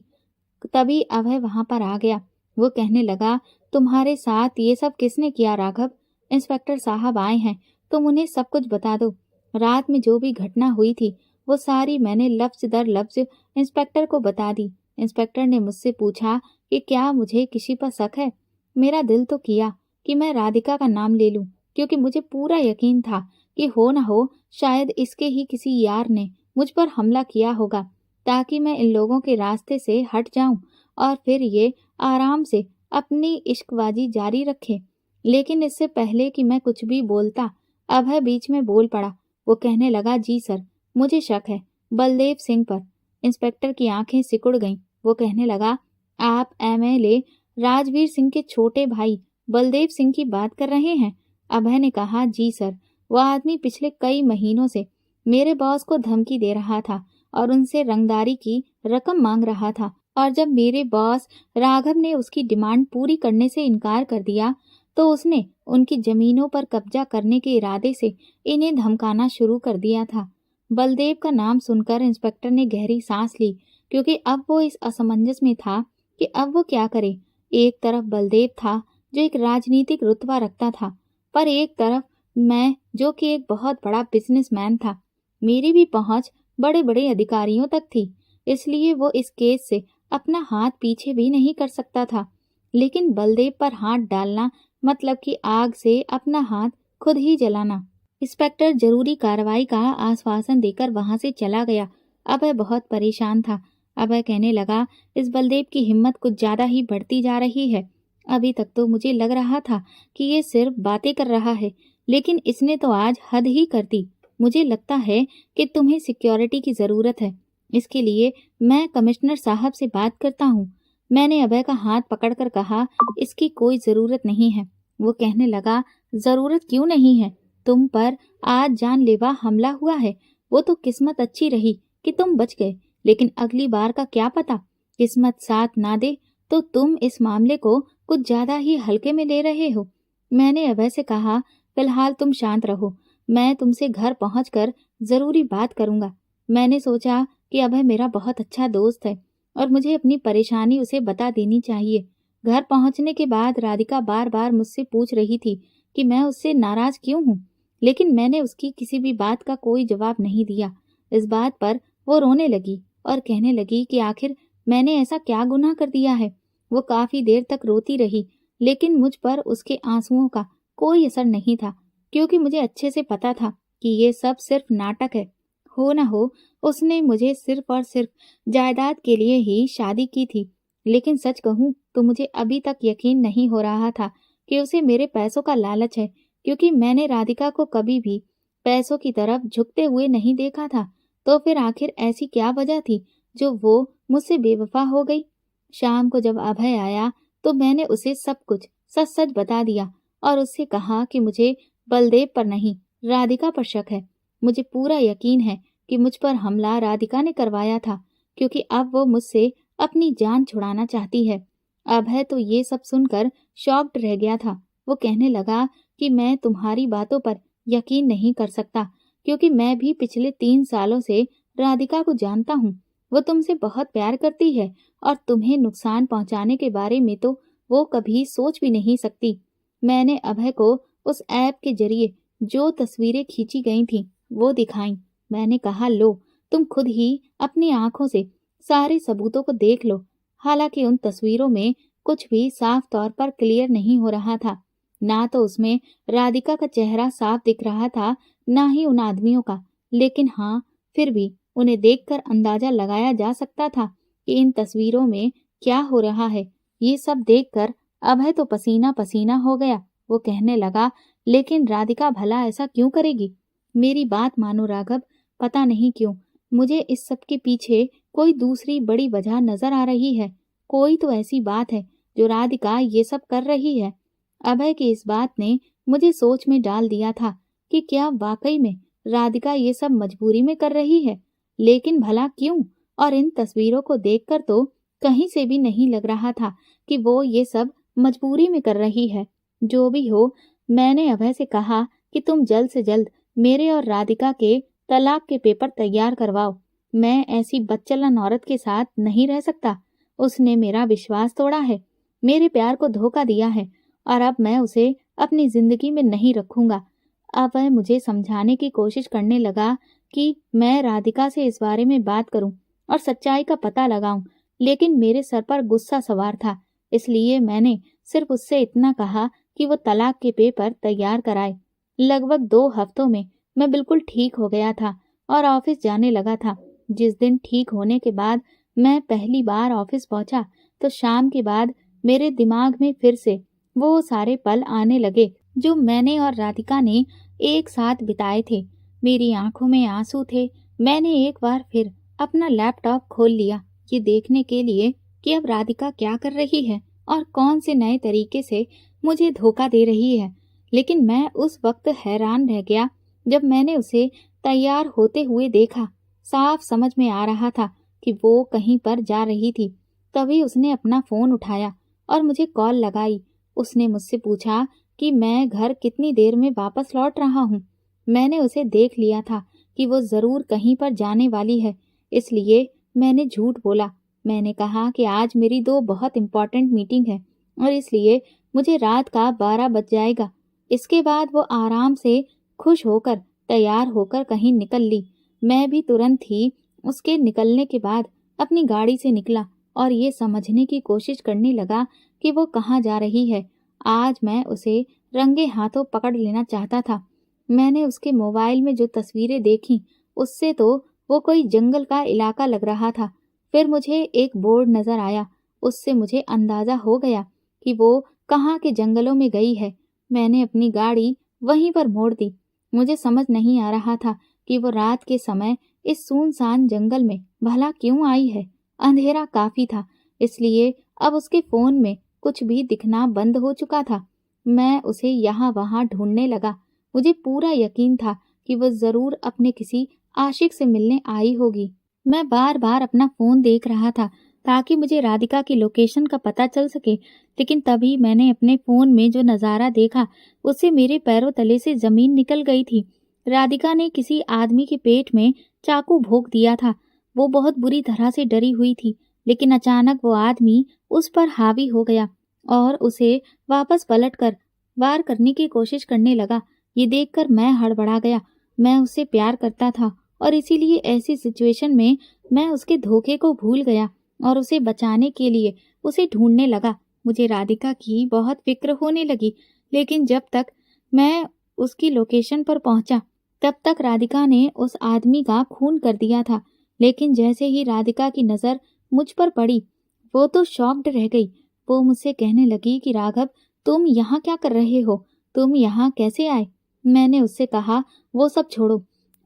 तभी अभय वहां पर आ गया। वो कहने लगा, तुम्हारे साथ ये सब किसने किया राघव? इंस्पेक्टर साहब आए हैं, तुम उन्हें सब कुछ बता दो। रात में जो भी घटना हुई थी वो सारी मैंने लफ्ज दर लफ्ज इंस्पेक्टर को बता दी। इंस्पेक्टर ने मुझसे पूछा कि क्या मुझे किसी पर शक है। मेरा दिल तो किया कि मैं राधिका का नाम ले लूं, क्योंकि मुझे पूरा यकीन था कि हो न हो शायद इसके ही किसी यार ने मुझ पर हमला किया होगा, ताकि मैं इन लोगों के रास्ते से हट जाऊं और फिर ये आराम से अपनी इश्कबाजी जारी रखे। लेकिन इससे पहले कि मैं कुछ भी बोलता, अभय बीच में बोल पड़ा। वो कहने लगा, जी सर, मुझे शक है बलदेव सिंह पर। इंस्पेक्टर की आंखें सिकुड़ गईं। वो कहने लगा, आप एमएलए राजवीर सिंह के छोटे भाई बलदेव सिंह की बात कर रहे हैं? अभय ने कहा, जी सर, वह आदमी पिछले कई महीनों से मेरे बॉस को धमकी दे रहा था और उनसे रंगदारी की रकम मांग रहा था। और जब मेरे बॉस राघव ने उसकी डिमांड पूरी करने से इनकार कर दिया, तो उसने उनकी जमीनों पर कब्जा करने के इरादे से इन्हें धमकाना शुरू कर दिया था। बलदेव का नाम सुनकर इंस्पेक्टर ने गहरी सांस ली, क्योंकि अब वो इस असमंजस में था कि अब वो क्या करे। एक तरफ बलदेव था जो एक राजनीतिक रुतबा रखता था, पर एक तरफ मैं जो कि एक बहुत बड़ा बिजनेसमैन था। मेरी भी पहुंच बड़े बड़े अधिकारियों तक थी, इसलिए वो इस केस से अपना हाथ पीछे भी नहीं कर सकता था। लेकिन बलदेव पर हाथ डालना मतलब कि आग से अपना हाथ खुद ही जलाना। इंस्पेक्टर जरूरी कार्रवाई का आश्वासन देकर वहां से चला गया। अभय बहुत परेशान था। अभय कहने लगा, इस बलदेव की हिम्मत कुछ ज्यादा ही बढ़ती जा रही है। अभी तक तो मुझे लग रहा था कि ये सिर्फ बातें कर रहा है, लेकिन इसने तो आज हद ही कर दी। मुझे लगता है कि तुम्हें सिक्योरिटी की जरूरत है। इसके लिए मैं कमिश्नर साहब से बात करता हूँ। मैंने अभय का हाथ पकड़कर कहा, इसकी कोई जरूरत नहीं है। वो कहने लगा, जरूरत क्यों नहीं है? तुम पर आज जानलेवा हमला हुआ है। वो तो किस्मत अच्छी रही कि तुम बच गए, लेकिन अगली बार का क्या पता, किस्मत साथ ना दे तो तुम इस मामले को कुछ ज्यादा ही हल्के में ले रहे हो। मैंने अभय से कहा, फिलहाल तुम शांत रहो, मैं तुमसे घर पहुंचकर जरूरी बात करूंगा। मैंने सोचा कि अभय मेरा बहुत अच्छा दोस्त है और मुझे अपनी परेशानी उसे बता देनी चाहिए। घर पहुंचने के बाद राधिका बार बार मुझसे पूछ रही थी कि मैं उससे नाराज क्यों हूँ, लेकिन मैंने उसकी किसी भी बात का कोई जवाब नहीं दिया। इस बात पर वो रोने लगी और कहने लगी कि आखिर मैंने ऐसा क्या गुनाह कर दिया है। वो काफी देर तक रोती रही, लेकिन मुझ पर उसके आंसुओं का कोई असर नहीं था, क्योंकि मुझे अच्छे से पता था कि ये सब सिर्फ नाटक है। हो न हो उसने मुझे सिर्फ और सिर्फ जायदाद के लिए ही शादी की थी। लेकिन सच कहूं तो मुझे अभी तक यकीन नहीं हो रहा था कि उसे मेरे पैसों का लालच है, क्योंकि मैंने राधिका को कभी भी पैसों की तरफ झुकते हुए नहीं देखा था। तो फिर आखिर ऐसी क्या वजह थी जो वो मुझसे बेवफा हो गई? शाम को जब अभय आया तो मैंने उसे सब कुछ सच सच बता दिया और उससे कहा कि मुझे बलदेव पर नहीं, राधिका पर शक है। मुझे पूरा यकीन है कि मुझ पर हमला राधिका ने करवाया था, क्योंकि अब वो मुझसे अपनी जान छुड़ाना चाहती है। अभय तो ये सब सुनकर शॉक्ड रह गया था। वो कहने लगा कि मैं तुम्हारी बातों पर यकीन नहीं कर सकता, क्योंकि मैं भी पिछले 3 सालों से राधिका को जानता हूँ। वो तुमसे बहुत प्यार करती है और तुम्हें नुकसान पहुंचाने के बारे में तो वो कभी सोच भी नहीं सकती। मैंने अभय को उस ऐप के जरिए जो तस्वीरें खींची गई थी वो दिखाई। मैंने कहा, लो तुम खुद ही अपनी आंखों से सारे सबूतों को देख लो। हालांकि उन तस्वीरों में कुछ भी साफ तौर पर क्लियर नहीं हो रहा था। ना तो उसमें राधिका का चेहरा साफ दिख रहा था, ना ही उन आदमियों का। लेकिन हाँ, फिर भी उन्हें देखकर अंदाजा लगाया जा सकता था कि इन तस्वीरों में क्या हो रहा है। ये सब देखकर अभय तो पसीना पसीना हो गया। वो कहने लगा, लेकिन राधिका भला ऐसा क्यों करेगी? मेरी बात मानो राघव, पता नहीं क्यों मुझे इस सब के पीछे कोई दूसरी बड़ी वजह नजर आ रही है। कोई तो ऐसी बात है जो राधिका ये सब कर रही है। अभय की इस बात ने मुझे सोच में डाल दिया था कि क्या वाकई में राधिका ये सब मजबूरी में कर रही है। लेकिन भला क्यों? और इन तस्वीरों को देखकर तो कहीं से भी नहीं लग रहा था कि वो ये सब मजबूरी में कर रही है। जो भी हो, मैंने अभय से कहा कि तुम जल्द से जल्द मेरे और राधिका के तलाक के पेपर तैयार करवाओ। मैं ऐसी बदचलन औरत के साथ नहीं रह सकता। उसने मेरा विश्वास तोड़ा है, मेरे प्यार को धोखा दिया है, और अब मैं उसे अपनी जिंदगी में नहीं रखूंगा। अब वह मुझे समझाने की कोशिश करने लगा कि मैं राधिका से इस बारे में बात करूं और सच्चाई का पता लगाऊं, लेकिन मेरे सर पर गुस्सा सवार था। इसलिए मैंने सिर्फ उससे इतना कहा कि वो तलाक के पेपर तैयार कराए। लगभग 2 हफ्तों में मैं बिल्कुल ठीक हो गया था और ऑफिस जाने लगा था। जिस दिन ठीक होने के बाद मैं पहली बार ऑफिस पहुंचा, तो शाम के बाद मेरे दिमाग में फिर से वो सारे पल आने लगे जो मैंने और राधिका ने एक साथ बिताए थे। मेरी आंखों में आंसू थे। मैंने एक बार फिर अपना लैपटॉप खोल लिया, ये देखने के लिए कि अब राधिका क्या कर रही है और कौन से नए तरीके से मुझे धोखा दे रही है। लेकिन मैं उस वक्त हैरान रह गया जब मैंने उसे तैयार होते हुए देखा। साफ समझ में आ रहा था कि वो कहीं पर जा रही थी। तभी उसने अपना फोन उठाया और मुझे कॉल लगाई। उसने मुझसे पूछा कि मैं घर कितनी देर में वापस लौट रहा हूँ। मैंने उसे देख लिया था कि वो जरूर कहीं पर जाने वाली है, इसलिए मैंने झूठ बोला। मैंने कहा कि आज मेरी 2 बहुत इम्पोर्टेंट मीटिंग है और इसलिए मुझे रात का 12 बज जाएगा। इसके बाद वो आराम से खुश होकर तैयार होकर कहीं निकल ली। मैं भी तुरंत ही उसके निकलने के बाद अपनी गाड़ी से निकला और ये समझने की कोशिश करने लगा कि वो कहाँ जा रही है। आज मैं उसे रंगे हाथों पकड़ लेना चाहता था। मैंने उसके मोबाइल में जो तस्वीरें देखी, उससे तो वो कोई जंगल का इलाका लग रहा था। फिर मुझे एक बोर्ड नजर आया, उससे मुझे अंदाजा हो गया कि वो कहाँ के जंगलों में गई है। मैंने अपनी गाड़ी वहीं पर मोड़ दी। मुझे समझ नहीं आ रहा था कि वो रात के समय इस सुनसान जंगल में भला क्यों आई है। अंधेरा काफी था, इसलिए अब उसके फोन में कुछ भी दिखना बंद हो चुका था। मैं उसे यहाँ वहाँ ढूंढने लगा। मुझे पूरा यकीन था कि वो जरूर अपने किसी आशिक से मिलने आई होगी। मैं बार बार अपना फोन देख रहा था ताकि मुझे राधिका की लोकेशन का पता चल सके, लेकिन तभी मैंने अपने फोन में जो नजारा देखा, उससे मेरे पैरों तले से जमीन निकल गई थी। राधिका ने किसी आदमी के पेट में चाकू भोंक दिया था। वो बहुत बुरी तरह से डरी हुई थी, लेकिन अचानक वो आदमी उस पर हावी हो गया और उसे वापस पलटकर वार करने की कोशिश करने लगा। ये देखकर मैं हड़बड़ा गया। मैं उससे प्यार करता था और इसीलिए ऐसी सिचुएशन में मैं उसके धोखे को भूल गया और उसे बचाने के लिए उसे ढूंढने लगा। मुझे राधिका की बहुत फिक्र होने लगी, लेकिन जब तक मैं उसकी लोकेशन पर पहुंचा, तब तक राधिका ने उस आदमी का खून कर दिया था। लेकिन जैसे ही राधिका की नजर मुझ पर पड़ी, वो तो शॉक्ड रह गई। वो मुझसे कहने लगी कि राघव, तुम यहाँ क्या कर रहे हो? तुम यहाँ कैसे आए? मैंने उससे कहा, वो सब छोड़ो,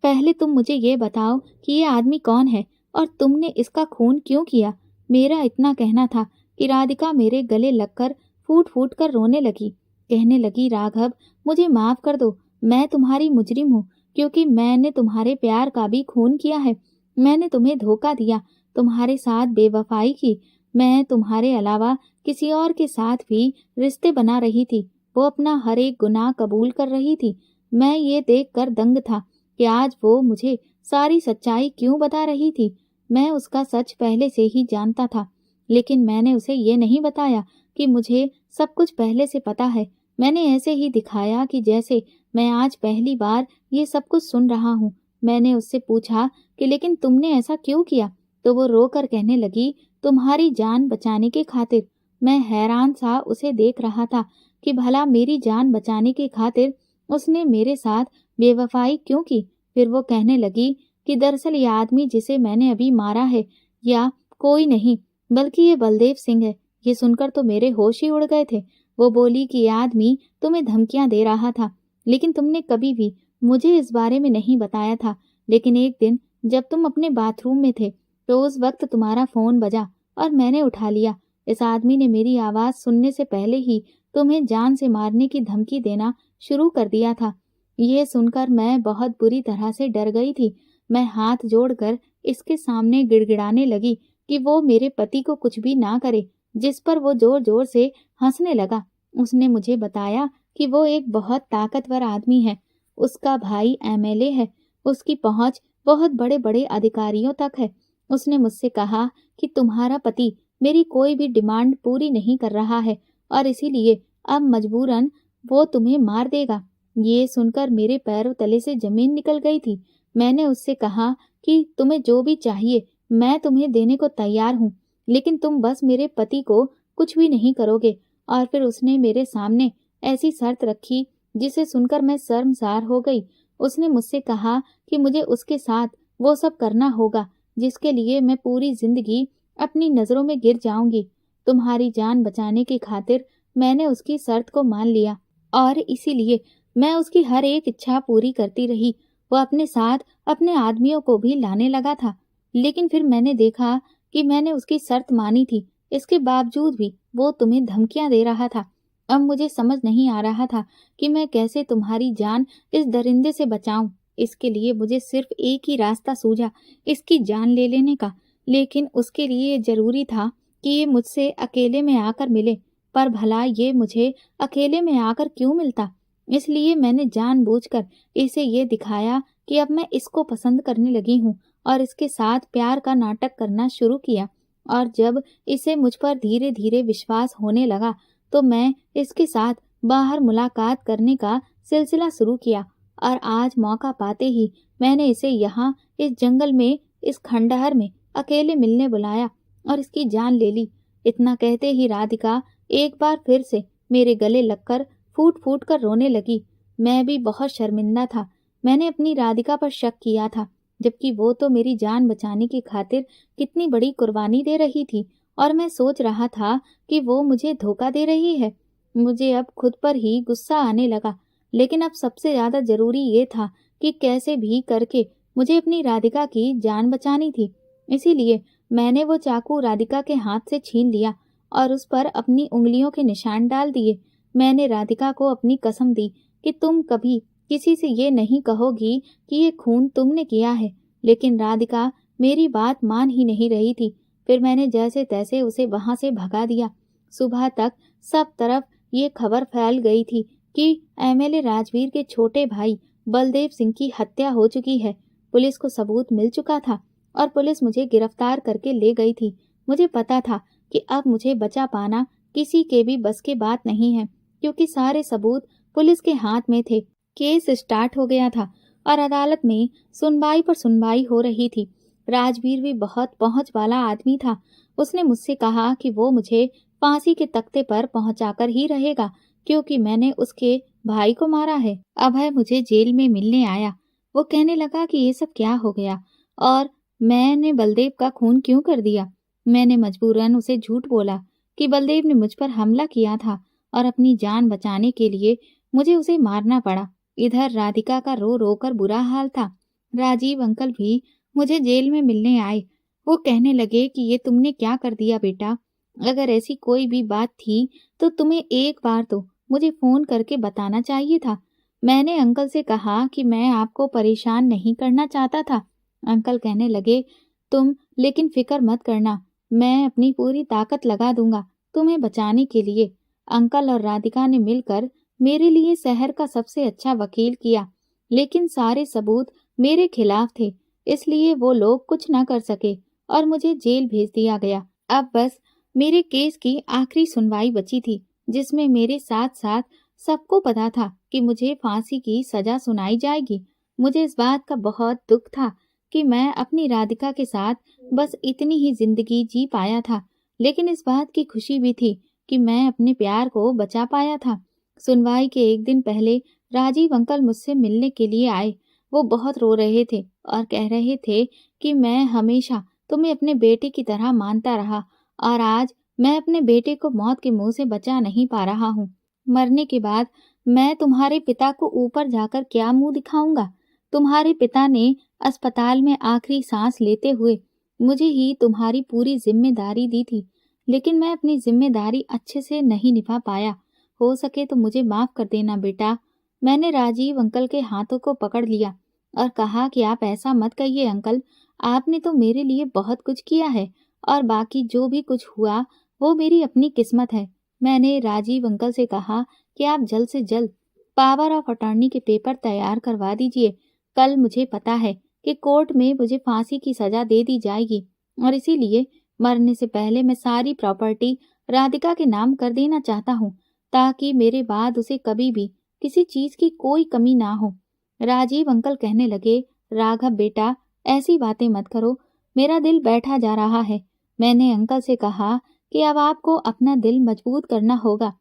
पहले तुम मुझे ये बताओ कि ये आदमी कौन है और तुमने इसका खून क्यों किया? मेरा इतना कहना था कि राधिका मेरे गले लगकर फूट फूट कर रोने लगी। कहने लगी, राघव, मुझे माफ कर दो, मैं तुम्हारी मुजरिम हूँ, क्योंकि मैंने तुम्हारे प्यार का भी खून किया है। मैंने तुम्हें धोखा दिया, तुम्हारे साथ बेवफाई की। मैं तुम्हारे अलावा किसी और के साथ भी रिश्ते बना रही थी। वो अपना हर एक गुनाह कबूल कर रही थी। मैं ये देखकर दंग था कि आज वो मुझे सारी सच्चाई क्यों बता रही थी। मैं उसका सच पहले से ही जानता था, लेकिन मैंने उसे ये नहीं बताया कि मुझे सब कुछ पहले से पता है। मैंने ऐसे ही दिखाया कि जैसे मैं आज पहली बार ये सब कुछ सुन रहा हूँ। मैंने उससे पूछा कि लेकिन तुमने ऐसा क्यों किया? तो वो रोकर कहने लगी, तुम्हारी जान बचाने के खातिर। मैं हैरान सा उसे देख रहा था कि भला मेरी जान बचाने की खातिर उसने मेरे साथ बेवफाई क्यों की। फिर वो कहने लगी कि दरअसल ये आदमी जिसे मैंने अभी मारा है या कोई नहीं, बल्कि ये बलदेव सिंह है। ये सुनकर तो मेरे होश ही उड़ गए थे। वो बोली कि ये आदमी तुम्हें धमकियां दे रहा था, लेकिन तुमने कभी भी मुझे इस बारे में नहीं बताया था। लेकिन एक दिन जब तुम अपने बाथरूम में थे, तो उस वक्त तुम्हारा फोन बजा और मैंने उठा लिया। इस आदमी ने मेरी आवाज सुनने से पहले ही तुम्हें जान से मारने की धमकी देना शुरू कर दिया था। ये सुनकर मैं बहुत बुरी तरह से डर गई थी। मैं हाथ जोड़कर इसके सामने गिड़गिड़ाने लगी कि वो मेरे पति को कुछ भी ना करे, जिस पर वो जोर जोर से हंसने लगा। उसने मुझे बताया कि वो एक बहुत ताकतवर आदमी है। उसका भाई एमएलए है। उसकी पहुंच बहुत बड़े बड़े अधिकारियों तक है। उसने मुझसे कहा कि तुम्हारा पति मेरी कोई भी डिमांड पूरी नहीं कर रहा है और इसीलिए अब मजबूरन वो तुम्हें मार देगा। ये सुनकर मेरे पैरों तले से जमीन निकल गई थी। मैंने उससे कहा कि तुम्हें जो भी चाहिए मैं तुम्हें देने को तैयार हूँ, लेकिन तुम बस मेरे पति को कुछ भी नहीं करोगे। और फिर उसने मेरे सामने ऐसी शर्त रखी जिसे सुनकर मैं शर्मसार हो गई। उसने मुझसे कहा कि मुझे उसके साथ वो सब करना होगा जिसके लिए मैं पूरी जिंदगी अपनी नजरों में गिर जाऊंगी। तुम्हारी जान बचाने की खातिर मैंने उसकी शर्त को मान लिया और इसीलिए मैं उसकी हर एक इच्छा पूरी करती रही। वो अपने साथ अपने आदमियों को भी लाने लगा था, लेकिन फिर मैंने देखा कि मैंने उसकी शर्त मानी थी, इसके बावजूद भी वो तुम्हें धमकियां दे रहा था। अब मुझे समझ नहीं आ रहा था कि मैं कैसे तुम्हारी जान इस दरिंदे से बचाऊं। इसके लिए मुझे सिर्फ एक ही रास्ता सूझा, इसकी जान ले लेने का। लेकिन उसके लिए ज़रूरी था कि ये मुझसे अकेले में आकर मिले। पर भला ये मुझे अकेले में आकर क्यों मिलता? इसलिए मैंने जानबूझकर इसे ये दिखाया कि अब मैं इसको पसंद करने लगी हूँ और इसके साथ प्यार का नाटक करना शुरू किया। और जब इसे मुझ पर धीरे-धीरे विश्वास होने लगा, तो मैं इसके साथ बाहर मुलाकात करने का सिलसिला शुरू किया। और आज मौका पाते ही मैंने इसे यहाँ इस जंगल में, इस खंडहर में अकेले मिलने बुलाया और इसकी जान ले ली। इतना कहते ही राधिका एक बार फिर से मेरे गले लगकर फूट-फूट कर रोने लगी। मैं भी बहुत शर्मिंदा था। मैंने अपनी राधिका पर शक किया था, जबकि वो तो मेरी जान बचाने की खातिर कितनी बड़ी कुर्बानी दे रही थी और मैं सोच रहा था कि वो मुझे धोखा दे रही है। मुझे अब खुद पर ही गुस्सा आने लगा, लेकिन अब सबसे ज़्यादा ज़रूरी ये था कि कैसे भी करके मुझे अपनी राधिका की जान बचानी थी। इसीलिए मैंने वो चाकू राधिका के हाथ से छीन लिया और उस पर अपनी उंगलियों के निशान डाल दिए। मैंने राधिका को अपनी कसम दी कि तुम कभी किसी से ये नहीं कहोगी कि ये खून तुमने किया है। लेकिन राधिका मेरी बात मान ही नहीं रही थी। फिर मैंने जैसे तैसे उसे वहां से भगा दिया। सुबह तक सब तरफ ये खबर फैल गई थी कि एमएलए राजवीर के छोटे भाई बलदेव सिंह की हत्या हो चुकी है। पुलिस को सबूत मिल चुका था और पुलिस मुझे गिरफ्तार करके ले गई थी। मुझे पता था कि अब मुझे बचा पाना किसी के भी बस के बात नहीं है, क्योंकि सारे सबूत पुलिस के हाथ में थे। केस स्टार्ट हो गया था और अदालत में सुनवाई पर सुनवाई हो रही थी। राजवीर भी बहुत पहुंच वाला आदमी था। उसने मुझसे कहा कि वो मुझे फांसी के तख्ते पर पहुंचाकर ही रहेगा, क्योंकि मैंने उसके भाई को मारा है। अभय मुझे जेल में मिलने आया। वो कहने लगा कि ये सब क्या हो गया और मैंने बलदेव का खून क्यों कर दिया। मैंने मजबूरन उसे झूठ बोला कि बलदेव ने मुझ पर हमला किया था और अपनी जान बचाने के लिए मुझे उसे मारना पड़ा। इधर राधिका का रो रो कर बुरा हाल था। राजीव अंकल भी मुझे जेल में मिलने आए। वो कहने लगे कि ये तुमने क्या कर दिया बेटा? अगर ऐसी कोई भी बात थी तो तुम्हें एक बार तो मुझे फोन करके बताना चाहिए था। मैंने अंकल से कहा कि मैं आपको परेशान नहीं करना चाहता था। अंकल कहने लगे, तुम लेकिन फिक्र मत करना, मैं अपनी पूरी ताकत लगा दूंगा तुम्हें बचाने के लिए। अंकल और राधिका ने मिलकर मेरे लिए शहर का सबसे अच्छा वकील किया, लेकिन सारे सबूत मेरे खिलाफ थे, इसलिए वो लोग कुछ न कर सके और मुझे जेल भेज दिया गया। अब बस मेरे केस की आखिरी सुनवाई बची थी, जिसमें मेरे साथ साथ सबको पता था कि मुझे फांसी की सजा सुनाई जाएगी। मुझे इस बात का बहुत दुख था कि मैं अपनी राधिका के साथ बस इतनी ही जिंदगी जी पाया था, लेकिन इस बात की खुशी भी थी कि मैं अपने प्यार को बचा पाया था। सुनवाई के एक दिन पहले राजीव अंकल मुझसे मिलने के लिए आए। वो बहुत रो रहे थे और कह रहे थे कि मैं हमेशा तुम्हें अपने बेटे की तरह मानता रहा और आज मैं अपने बेटे को मौत के मुंह से बचा नहीं पा रहा हूँ। मरने के बाद मैं तुम्हारे पिता को ऊपर जाकर क्या मुंह दिखाऊंगा? तुम्हारे पिता ने अस्पताल में आखिरी सांस लेते हुए मुझे ही तुम्हारी पूरी जिम्मेदारी दी थी, लेकिन मैं अपनी जिम्मेदारी अच्छे से नहीं निभा पाया। हो सके तो मुझे माफ कर देना बेटा। मैंने राजीव अंकल के हाथों को पकड़ लिया और कहा कि आप ऐसा मत कहिए अंकल, आपने तो मेरे लिए बहुत कुछ किया है और बाकी जो भी कुछ हुआ वो मेरी अपनी किस्मत है। मैंने राजीव अंकल से कहा कि आप जल्द से जल्द पावर ऑफ अटॉर्नी के पेपर तैयार करवा दीजिए। कल मुझे पता है कि कोर्ट में मुझे फांसी की सजा दे दी जाएगी और इसीलिए मरने से पहले मैं सारी प्रॉपर्टी राधिका के नाम कर देना चाहता हूँ, ताकि मेरे बाद उसे कभी भी किसी चीज की कोई कमी ना हो। राजीव अंकल कहने लगे, राघव बेटा ऐसी बातें मत करो, मेरा दिल बैठा जा रहा है। मैंने अंकल से कहा कि अब आपको अपना दिल मजबूत करना होगा,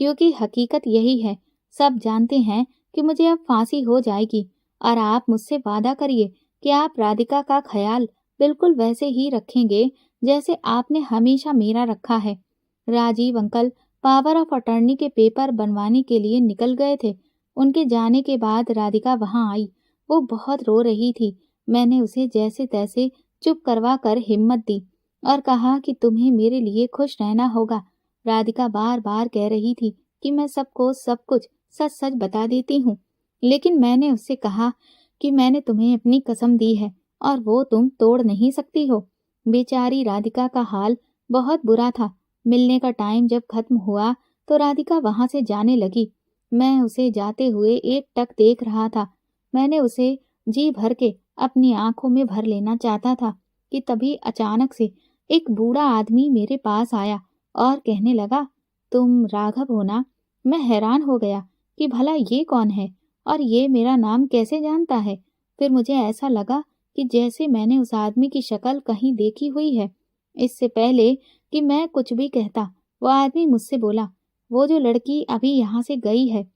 क्योंकि हकीकत यही है, सब जानते हैं कि मुझे अब फांसी हो जाएगी और आप मुझसे वादा करिए कि आप राधिका का ख्याल बिल्कुल वैसे ही रखेंगे जैसे आपने हमेशा मेरा रखा है। Rajiv uncle power of attorney के पेपर बनवाने के लिए निकल गए थे। उनके जाने के बाद राधिका वहां आई। वो बहुत रो रही थी। मैंने उसे जैसे तैसे चुप करवा कर हिम्मत दी और कहा कि तुम्हें मेरे लिए खुश रहना होगा। राधिका बार बार कह रही थी कि मैं सबको सब कुछ सच सच बता देती हूँ, लेकिन मैंने उससे कहा कि मैंने तुम्हें अपनी कसम दी है और वो तुम तोड़ नहीं सकती हो। बेचारी राधिका का हाल बहुत बुरा था। मिलने का टाइम जब खत्म हुआ तो राधिका वहां से जाने लगी। मैं उसे जाते हुए एक टक देख रहा था। मैंने उसे जी भर के अपनी आंखों में भर लेना चाहता था कि तभी अचानक से एक बूढ़ा आदमी मेरे पास आया और कहने लगा, तुम राघव हो ना? मैं हैरान हो गया कि भला ये कौन है और ये मेरा नाम कैसे जानता है। फिर मुझे ऐसा लगा कि जैसे मैंने उस आदमी की शक्ल कहीं देखी हुई है। इससे पहले कि मैं कुछ भी कहता, वो आदमी मुझसे बोला, वो जो लड़की अभी यहाँ से गई है,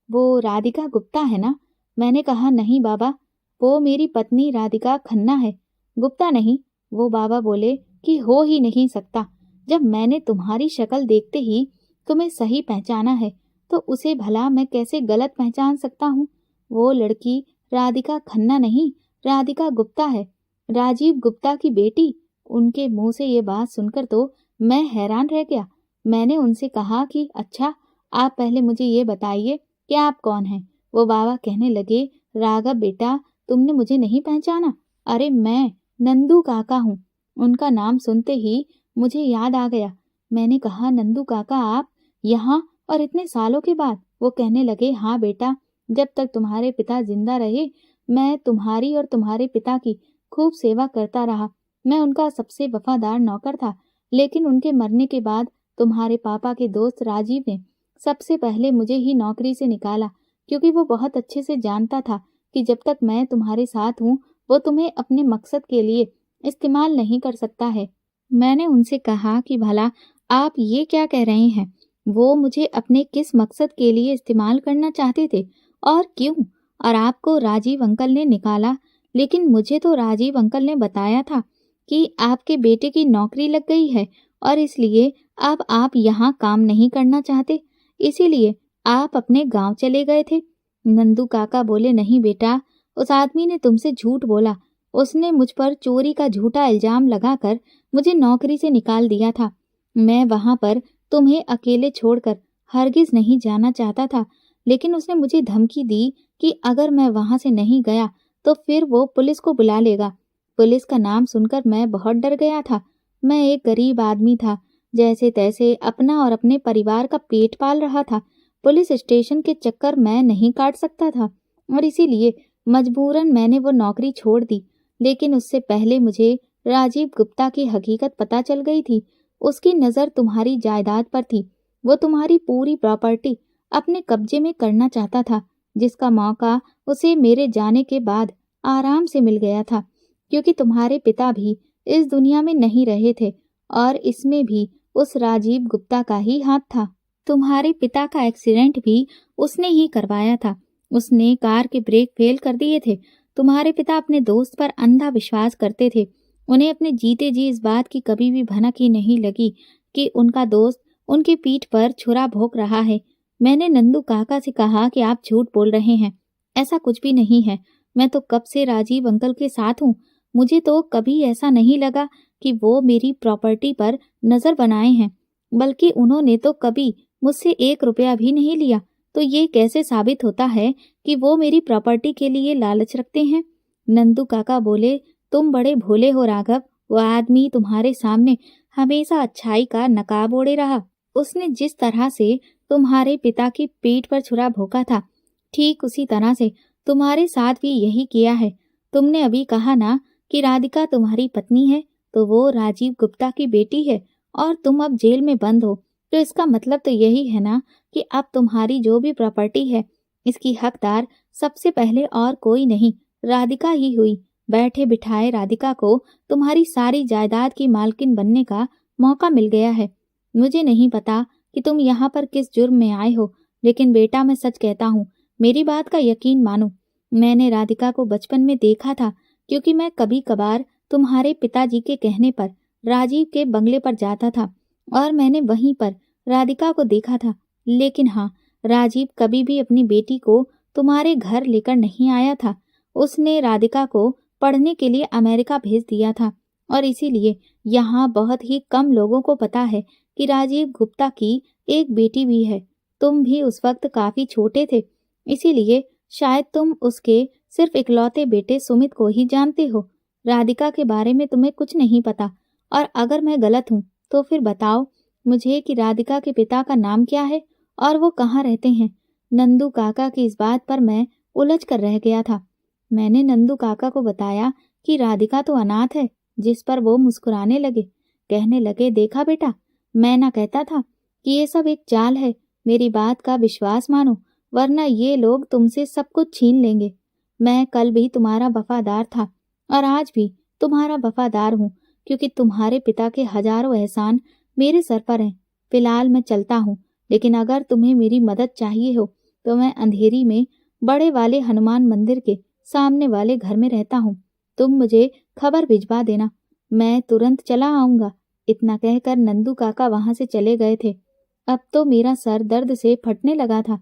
वो राधिका गुप्ता है ना? मैंने कहा, नहीं बाबा, वो मेरी पत्नी राधिका खन्ना है, गुप्ता नहीं। वो बाबा बोले कि हो ही नहीं सकता। जब मैंने तुम्हारी शक्ल देखते ही तुम्हें सही पहचाना है, तो उसे भला मैं कैसे गलत पहचान सकता हूँ? वो लड़की राधिका खन्ना नहीं, राधिका गुप्ता है, राजीव गुप्ता की बेटी। उनके मुंह से ये बात सुनकर तो मैं हैरान रह गया। मैंने उनसे कहा कि अच्छा, आप पहले मुझे ये बताइए कि आप कौन हैं? वो बाबा कहने लगे, राघव बेटा, तुमने मुझे नहीं पहचाना? अरे मैं नंदू काका हूँ। उनका नाम सुनते ही मुझे याद आ गया। मैंने कहा, नंदू काका आप यहाँ और इतने सालों के बाद? वो कहने लगे, हाँ बेटा, जब तक तुम्हारे पिता जिंदा रहे मैं तुम्हारी और तुम्हारे पिता की खूब सेवा करता रहा। मैं उनका सबसे वफादार नौकर था। लेकिन उनके मरने के बाद तुम्हारे पापा के दोस्त राजीव ने सबसे पहले मुझे ही नौकरी से निकाला, क्योंकि वो बहुत अच्छे से जानता था कि जब तक मैं तुम्हारे साथ हूँ वो तुम्हें अपने मकसद के लिए इस्तेमाल नहीं कर सकता है। मैंने उनसे कहा कि भला आप ये क्या कह रहे हैं? वो मुझे अपने किस मकसद के लिए इस्तेमाल करना चाहते थे और क्यों? और आपको राजीव अंकल ने निकाला, लेकिन मुझे तो राजीव अंकल ने बताया था कि आपके बेटे की नौकरी लग गई है और इसलिए अब आप यहाँ काम नहीं करना चाहते, इसीलिए आप अपने गांव चले गए थे। नंदू काका बोले, नहीं बेटा, उस आदमी ने तुमसे झूठ बोला। उसने मुझ पर चोरी का झूठा इल्जाम लगाकर मुझे नौकरी से निकाल दिया था। मैं वहां पर तुम्हें अकेले छोड़कर हरगिज नहीं जाना चाहता था, लेकिन उसने मुझे धमकी दी कि अगर मैं वहां से नहीं गया तो फिर वो पुलिस को बुला लेगा। पुलिस का नाम सुनकर मैं बहुत डर गया था। मैं एक गरीब आदमी था, जैसे तैसे अपना और अपने परिवार का पेट पाल रहा था। पुलिस स्टेशन के चक्कर मैं नहीं काट सकता था और इसीलिए मजबूरन मैंने वो नौकरी छोड़ दी। लेकिन उससे पहले मुझे राजीव गुप्ता की हकीकत पता चल गई थी। उसकी नज़र तुम्हारी जायदाद पर थी। वो तुम्हारी पूरी प्रॉपर्टी अपने कब्जे में करना चाहता था, जिसका मौका उसे मेरे जाने के बाद आराम से मिल गया था, क्योंकि तुम्हारे पिता भी इस दुनिया में नहीं रहे थे और इसमें भी उस राजीव गुप्ता का ही हाथ था। तुम्हारे पिता का एक्सीडेंट भी उसने ही करवाया था। उसने कार के ब्रेक फेल कर दिए थे। तुम्हारे पिता अपने दोस्त पर अंधा विश्वास करते थे। उन्हें अपने जीते जी इस बात की कभी भी भनक ही नहीं लगी कि उनका दोस्त उनकी पीठ पर छुरा भोंक रहा है। मैंने नंदू काका से कहा कि आप झूठ बोल रहे हैं, ऐसा कुछ भी नहीं है। मैं तो कब से राजीव अंकल के साथ हूँ। मुझे तो कभी ऐसा नहीं लगा कि वो मेरी प्रॉपर्टी पर नजर बनाए हैं, बल्कि उन्होंने तो कभी मुझसे 1 रुपया भी नहीं लिया। तो ये कैसे साबित होता है कि वो मेरी प्रॉपर्टी के लिए लालच रखते हैं? नंदू काका बोले, तुम बड़े भोले हो राघव। वो आदमी तुम्हारे सामने हमेशा अच्छाई का नकाब ओढ़े रहा। उसने जिस तरह से तुम्हारे पिता की पीठ पर छुरा भोंका था, ठीक उसी तरह से तुम्हारे साथ भी यही किया है। तुमने अभी कहा ना कि राधिका तुम्हारी पत्नी है, तो वो राजीव गुप्ता की बेटी है और तुम अब जेल में बंद हो। तो इसका मतलब तो यही है ना कि अब तुम्हारी जो भी प्रॉपर्टी है, इसकी हकदार सबसे पहले और कोई नहीं, राधिका ही हुई। बैठे बिठाए राधिका को तुम्हारी सारी जायदाद की मालकिन बनने का मौका मिल गया है। मुझे नहीं पता कि तुम यहाँ पर किस जुर्म में आए हो, लेकिन बेटा मैं सच कहता हूँ, मेरी बात का यकीन मानो। मैंने राधिका को बचपन में देखा था, क्योंकि मैं कभी कभार तुम्हारे पिताजी के कहने पर राजीव के बंगले पर जाता था और मैंने वहीं पर राधिका को देखा था। लेकिन हाँ, राजीव कभी भी अपनी बेटी को तुम्हारे घर लेकर नहीं आया था। उसने राधिका को पढ़ने के लिए अमेरिका भेज दिया था और इसीलिए यहाँ बहुत ही कम लोगों को पता है कि राजीव गुप्ता की एक बेटी भी है। तुम भी उस वक्त काफी छोटे थे, इसीलिए शायद तुम उसके सिर्फ इकलौते बेटे सुमित को ही जानते हो। राधिका के बारे में तुम्हें कुछ नहीं पता। और अगर मैं गलत हूँ तो फिर बताओ मुझे कि राधिका के पिता का नाम क्या है और वो कहाँ रहते हैं। नंदू काका की इस बात पर मैं उलझ कर रह गया था। मैंने नंदू काका को बताया कि राधिका तो अनाथ है, जिस पर वो मुस्कुराने लगे। कहने लगे, देखा बेटा, मैं ना कहता था कि ये सब एक चाल है। मेरी बात का विश्वास मानो, वरना ये लोग तुमसे सब कुछ छीन लेंगे। मैं कल भी तुम्हारा वफादार था और आज भी तुम्हारा वफादार हूँ, क्योंकि तुम्हारे पिता के हजारों एहसान मेरे सर पर हैं। फिलहाल मैं चलता हूँ, लेकिन अगर तुम्हें मेरी मदद चाहिए हो तो मैं अंधेरी में बड़े वाले हनुमान मंदिर के सामने वाले घर में रहता हूँ। तुम मुझे खबर भिजवा देना, मैं तुरंत चला आऊंगा। इतना कहकर नंदू काका वहां से चले गए थे। अब तो मेरा सर दर्द से फटने लगा था।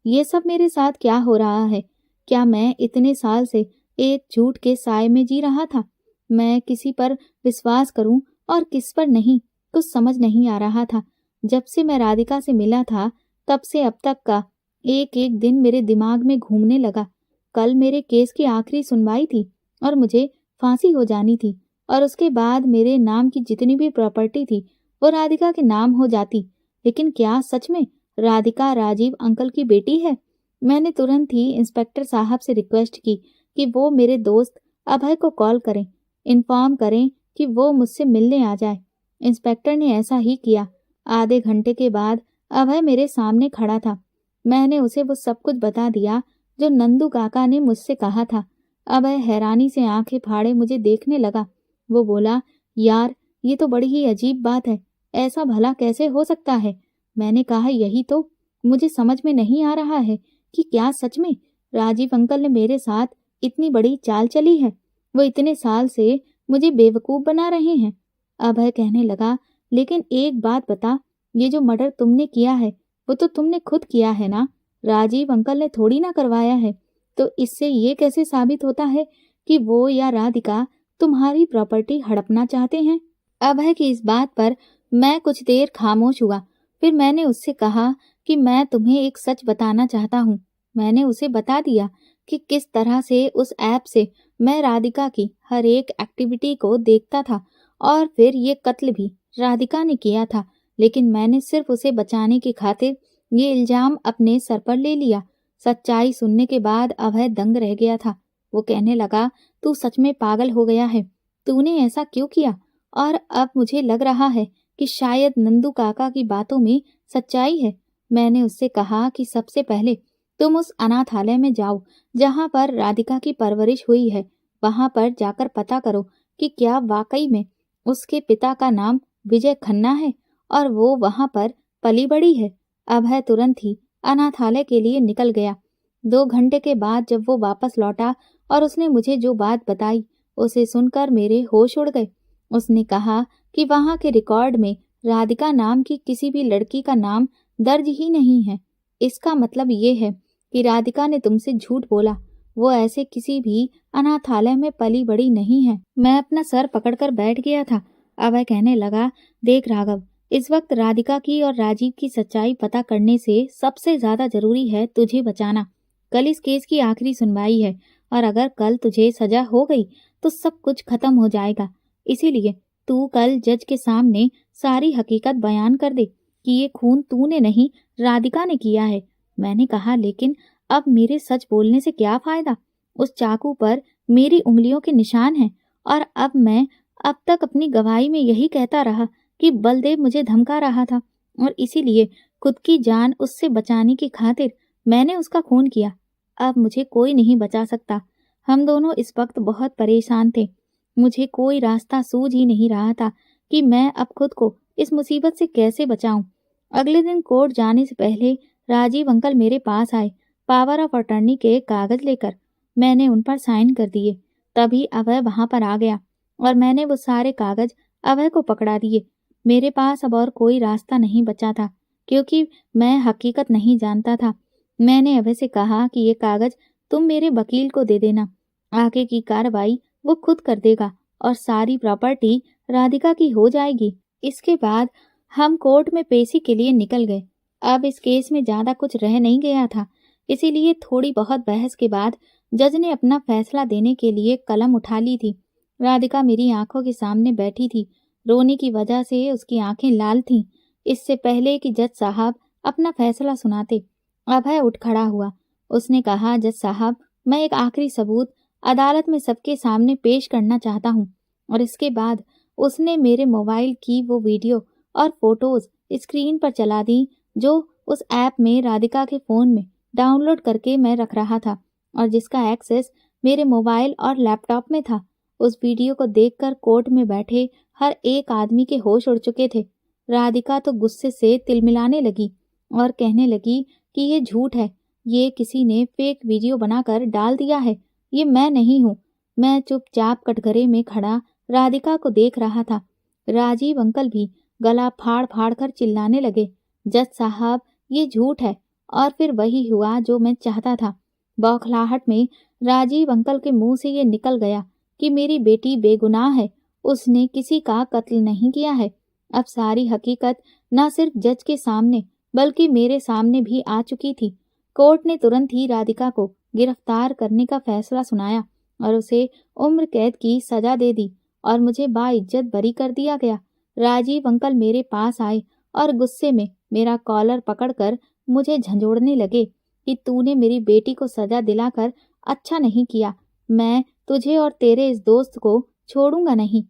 ये सब मेरे साथ क्या हो रहा है? क्या मैं इतने साल से एक झूठ के साए में जी रहा था? मैं किसी पर विश्वास करूं और किस पर नहीं, कुछ समझ नहीं आ रहा था। जब से मैं राधिका से मिला था तब से अब तक का एक एक दिन मेरे दिमाग में घूमने लगा। कल मेरे केस की आखिरी सुनवाई थी और मुझे फांसी हो जानी थी, और उसके बाद मेरे नाम की जितनी भी प्रॉपर्टी थी वो राधिका के नाम हो जाती। लेकिन क्या सच में राधिका राजीव अंकल की बेटी है? मैंने तुरंत ही इंस्पेक्टर साहब से रिक्वेस्ट की कि वो मेरे दोस्त अभय को कॉल करें, इन्फॉर्म करें कि वो मुझसे मिलने आ जाए। इंस्पेक्टर ने ऐसा ही किया। आधे घंटे के बाद अभय मेरे सामने खड़ा था। मैंने उसे वो सब कुछ बता दिया जो नंदू काका ने मुझसे कहा था। अभय हैरानी से आंखें फाड़े मुझे देखने लगा। वो बोला, यार, ये तो बड़ी ही अजीब बात है, ऐसा भला कैसे हो सकता है? मैंने कहा, यही तो मुझे समझ में नहीं आ रहा है कि क्या सच में राजीव अंकल ने मेरे साथ इतनी बड़ी चाल चली है। वो इतने साल से मुझे बेवकूफ बना रहे हैं। अभय कहने लगा, लेकिन एक बात बता, ये जो मर्डर तुमने किया है वो तो तुमने खुद किया है ना, राजीव अंकल ने थोड़ी ना करवाया है। तो इससे ये कैसे साबित होता है कि वो या राधिका तुम्हारी प्रॉपर्टी हड़पना चाहते हैं? अभय की इस बात पर मैं कुछ देर खामोश हुआ। फिर मैंने उससे कहा कि मैं तुम्हें एक सच बताना चाहता हूँ। मैंने उसे बता दिया कि किस तरह से उस ऐप से मैं राधिका की हर एक एक्टिविटी को देखता था, और फिर ये कत्ल भी राधिका ने किया था। लेकिन मैंने सिर्फ उसे बचाने की खातिर ये इल्जाम अपने सर पर ले लिया। सच्चाई सुनने के बाद अभय दंग रह गया था। वो कहने लगा, तू सच में पागल हो गया है, तूने ऐसा क्यों किया? और अब मुझे लग रहा है कि शायद नंदू काका की बातों में सच्चाई है। मैंने उससे कहा कि सबसे पहले तुम उस अनाथालय में जाओ जहाँ पर राधिका की परवरिश हुई है। वहां पर जाकर पता करो कि क्या वाकई में उसके पिता का नाम विजय खन्ना है और वो वहां पर पली बड़ी है। अभय तुरंत ही अनाथालय के लिए निकल गया। 2 घंटे के बाद जब वो वापस लौटा और उसने मुझे जो बात बताई उसे सुनकर मेरे होश उड़ गए। उसने कहा कि वहां के रिकॉर्ड में राधिका नाम की किसी भी लड़की का नाम दर्ज ही नहीं है। इसका मतलब ये है कि राधिका ने तुमसे झूठ बोला। वो ऐसे किसी भी अनाथालय में पली बड़ी नहीं है। मैं अपना सर पकड़कर बैठ गया था। अभय कहने लगा, देख राघव, इस वक्त राधिका की और राजीव की सच्चाई पता करने से सबसे ज्यादा जरूरी है तुझे बचाना। कल इस केस की आखिरी सुनवाई है, और अगर कल तुझे सजा हो गई तो सब कुछ खत्म हो जाएगा। इसीलिए तू कल जज के सामने सारी हकीकत बयान कर दे कि ये खून तूने नहीं, राधिका ने किया है। मैंने कहा, लेकिन अब मेरे सच बोलने से क्या फायदा? उस चाकू पर मेरी उंगलियों के निशान हैं, और मैं अब तक अपनी गवाही में यही कहता रहा कि बलदेव मुझे धमका रहा था, और इसीलिए खुद की जान उससे बचाने की खातिर मैंने उसका खून किया। अब मुझे कोई नहीं बचा सकता। हम दोनों इस वक्त बहुत परेशान थे। मुझे कोई रास्ता सूझ ही नहीं रहा था कि मैं अब खुद को इस मुसीबत से कैसे बचाऊं। अगले दिन कोर्ट जाने से पहले राजीव अंकल मेरे पास आए, पावर ऑफ अटर्नी के कागज लेकर। मैंने उन पर साइन कर दिए। तभी अभय वहां पर आ गया और मैंने वो सारे कागज अभय को पकड़ा दिए। मेरे पास अब और कोई रास्ता नहीं बचा था, क्योंकि मैं हकीकत नहीं जानता था। मैंने अभय से कहा कि ये कागज तुम मेरे वकील को दे देना, आगे की कार्रवाई वो खुद कर देगा और सारी प्रॉपर्टी राधिका की हो जाएगी। इसके बाद हम कोर्ट में पेशी के लिए निकल गए। अब इस केस में ज्यादा कुछ रह नहीं गया था, इसीलिए थोड़ी बहुत बहस के बाद जज ने अपना फैसला देने के लिए कलम उठा ली थी। राधिका मेरी आंखों के सामने बैठी थी। रोने की वजह से उसकी आंखें लाल थीं। इससे पहले कि जज साहब अपना फैसला सुनाते, अभय उठ खड़ा हुआ। उसने कहा, जज साहब, मैं एक आखिरी सबूत अदालत में सबके सामने पेश करना चाहता हूँ। और इसके बाद उसने मेरे मोबाइल की वो वीडियो और फोटोज स्क्रीन पर चला दी जो उस ऐप में राधिका के फ़ोन में डाउनलोड करके मैं रख रहा था और जिसका एक्सेस मेरे मोबाइल और लैपटॉप में था। उस वीडियो को देखकर कोर्ट में बैठे हर एक आदमी के होश उड़ चुके थे। राधिका तो गुस्से से तिलमिलाने लगी और कहने लगी कि ये झूठ है, ये किसी ने फेक वीडियो बनाकर डाल दिया है, ये मैं नहीं हूँ। मैं चुपचाप कटघरे में खड़ा राधिका को देख रहा था। राजीव अंकल भी गला फाड़ फाड़ कर चिल्लाने लगे, जज साहब, ये झूठ है। और फिर वही हुआ जो मैं चाहता था। बौखलाहट में राजीव अंकल के मुंह से ये निकल गया कि मेरी बेटी बेगुनाह है, उसने किसी का कत्ल नहीं किया है। अब सारी हकीकत न सिर्फ जज के सामने बल्कि मेरे सामने भी आ चुकी थी। कोर्ट ने तुरंत ही राधिका को गिरफ्तार करने का फैसला सुनाया और उसे उम्र कैद की सजा दे दी और मुझे बाइज्जत बरी कर दिया गया। राजीव अंकल मेरे पास आए और गुस्से में मेरा कॉलर पकड़कर मुझे झंझोड़ने लगे कि तूने मेरी बेटी को सजा दिलाकर अच्छा नहीं किया, मैं तुझे और तेरे इस दोस्त को छोड़ूंगा नहीं।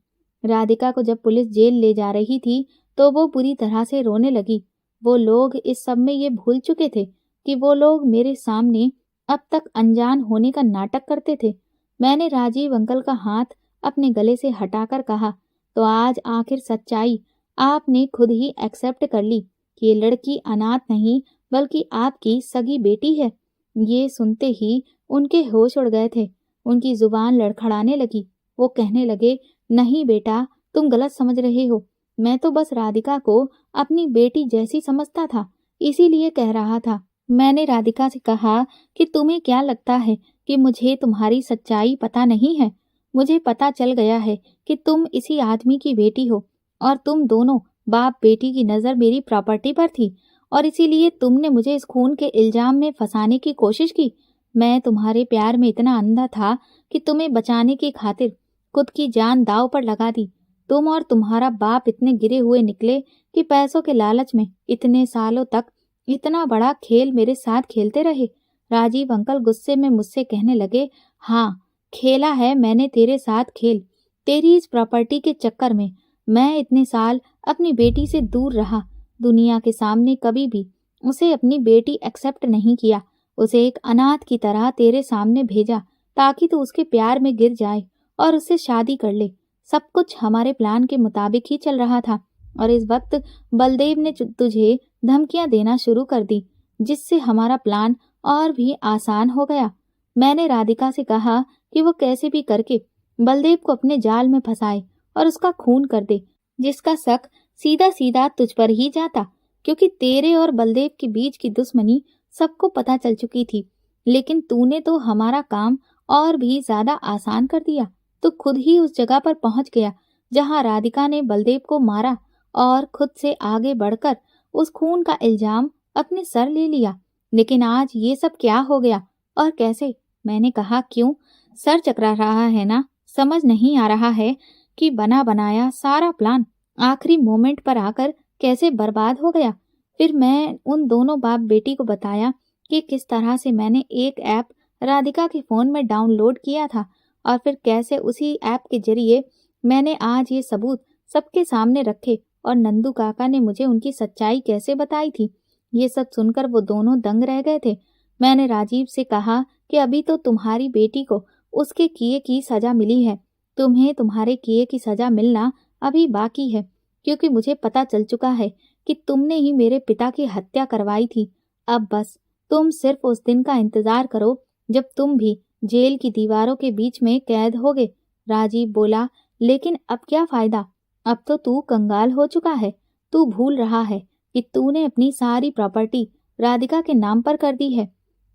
राधिका को जब पुलिस जेल ले जा रही थी तो वो बुरी तरह से रोने लगी। वो लोग इस सब में ये भूल चुके थे कि वो लोग मेरे सामने अब तक अनजान होने का नाटक करते थे। मैंने राजीव अंकल का हाथ अपने गले से हटाकर कहा, तो आज आखिर सच्चाई आपने खुद ही एक्सेप्ट कर ली कि ये लड़की अनाथ नहीं बल्कि आपकी सगी बेटी है। ये सुनते ही उनके होश उड़ गए थे। उनकी जुबान लड़खड़ाने लगी। वो कहने लगे, नहीं बेटा, तुम गलत समझ रहे हो। मैं तो बस राधिका को अपनी बेटी जैसी समझता था, इसीलिए कह रहा था। मैंने राधिका से कहा कि तुम्हें क्या लगता है कि मुझे तुम्हारी सच्चाई पता नहीं है? मुझे पता चल गया है कि तुम इसी आदमी की बेटी हो और तुम दोनों बाप बेटी की नज़र मेरी प्रॉपर्टी पर थी और इसीलिए तुमने मुझे इस खून के इल्जाम में फंसाने की कोशिश की। मैं तुम्हारे प्यार में इतना अंधा था कि तुम्हें बचाने की खातिर खुद की जान दांव पर लगा दी। तुम और तुम्हारा बाप इतने गिरे हुए निकले कि पैसों के लालच में इतने सालों तक इतना बड़ा खेल मेरे साथ खेलते रहे। राजीव अंकल गुस्से में मुझसे कहने लगे, हाँ, खेला है मैंने तेरे साथ खेल। तेरी इस प्रॉपर्टी के चक्कर में मैं इतने साल अपनी बेटी से दूर रहा। दुनिया के सामने कभी भी उसे अपनी बेटी एक्सेप्ट नहीं किया। उसे एक अनाथ की तरह तेरे सामने भेजा ताकि तू उसके प्यार में गिर जाए और उससे शादी कर ले। सब कुछ हमारे प्लान के मुताबिक ही चल रहा था और इस वक्त बलदेव ने तुझे धमकियां देना शुरू कर दी, जिससे हमारा प्लान और भी आसान हो गया। मैंने राधिका से कहा कि वो कैसे भी करके बलदेव को अपने जाल में फंसाए और उसका खून कर दे, जिसका शक सीधा सीधा तुझ पर ही जाता, क्योंकि तेरे और बलदेव के बीच की दुश्मनी सबको पता चल चुकी थी। लेकिन तूने तो हमारा काम और भी ज्यादा आसान कर दिया। तू खुद ही उस जगह पर पहुंच गया जहां राधिका ने बलदेव को मारा और खुद से आगे बढ़कर उस खून का इल्जाम अपने सर ले लिया। लेकिन आज ये सब क्या हो गया और कैसे? मैंने कहा, क्यों? सर चकरा रहा है ना? समझ नहीं आ रहा है कि बना बनाया सारा प्लान आखिरी मोमेंट पर आकर कैसे बर्बाद हो गया। फिर मैं उन दोनों बाप बेटी को बताया कि किस तरह से मैंने एक ऐप राधिका के फ़ोन में डाउनलोड किया था और फिर कैसे उसी ऐप के जरिए मैंने आज ये सबूत सबके सामने रखे और नंदू काका ने मुझे उनकी सच्चाई कैसे बताई थी। ये सब सुनकर वो दोनों दंग रह गए थे। मैंने राजीव से कहा कि अभी तो तुम्हारी बेटी को उसके किए की सजा मिली है, तुम्हें तुम्हारे किए की सजा मिलना अभी बाकी है, क्योंकि मुझे पता चल चुका है कि तुमने ही मेरे पिता की हत्या करवाई थी। अब बस तुम सिर्फ उस दिन का इंतजार करो जब तुम भी जेल की दीवारों के बीच में कैद होगे। राजीव बोला, लेकिन अब क्या फायदा? अब तो तू कंगाल हो चुका है। तू भूल रहा है कि तूने अपनी सारी प्रॉपर्टी राधिका के नाम पर कर दी है।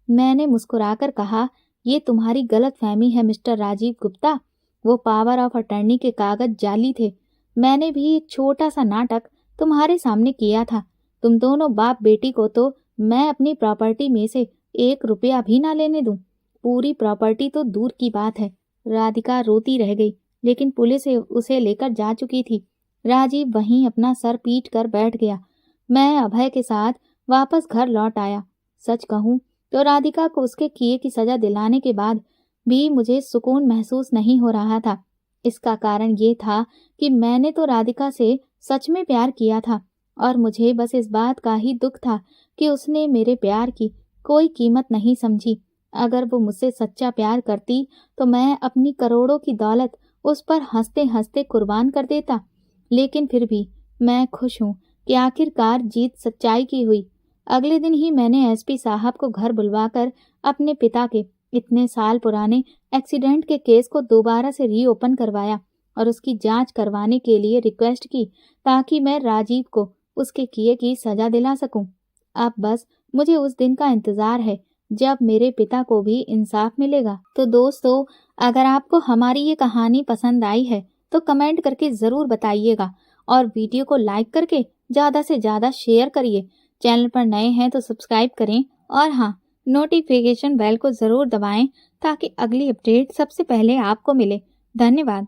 मैंने मुस्कुराकर कहा, ये तुम्हारी गलत फहमी है मिस्टर राजीव गुप्ता। वो पावर ऑफ अटर्नी के कागज जाली थे। मैंने भी एक छोटा सा नाटक तुम्हारे सामने किया था। तुम दोनों बाप बेटी को तो मैं अपनी प्रॉपर्टी में से 1 रुपया भी ना लेने दूं। पूरी प्रॉपर्टी तो दूर की बात है। राधिका रोती रह गई, लेकिन पुलिस उसे लेकर जा चुकी थी। राजीव वहीं अपना सर पीट कर बैठ गया। मैं अभय के साथ वापस घर लौट आया। सच कहूं तो राधिका को उसके किए की सजा दिलाने के बाद भी मुझे सुकून महसूस नहीं हो रहा था। इसका कारण ये था कि मैंने तो राधिका से सच में प्यार किया था और मुझे बस इस बात का ही दुख था कि उसने मेरे प्यार की कोई कीमत नहीं समझी। अगर वो मुझसे सच्चा प्यार करती तो मैं अपनी करोड़ों की दौलत उस पर हंसते हंसते कुर्बान कर देता। लेकिन फिर भी मैं खुश हूँ कि आखिरकार जीत सच्चाई की हुई। अगले दिन ही मैंने एसपी साहब को घर बुलवाकर अपने पिता के इतने साल पुराने एक्सीडेंट के केस को दोबारा से रीओपन करवाया और उसकी जांच करवाने के लिए रिक्वेस्ट की, ताकि मैं राजीव को उसके किए की सजा दिला सकूं। अब बस मुझे उस दिन का इंतजार है जब मेरे पिता को भी इंसाफ मिलेगा। तो दोस्तों, अगर आपको हमारी ये कहानी पसंद आई है तो कमेंट करके ज़रूर बताइएगा और वीडियो को लाइक करके ज़्यादा से ज़्यादा शेयर करिए। चैनल पर नए हैं तो सब्सक्राइब करें और हाँ, नोटिफिकेशन बेल को ज़रूर दबाएं ताकि अगली अपडेट सबसे पहले आपको मिले। धन्यवाद।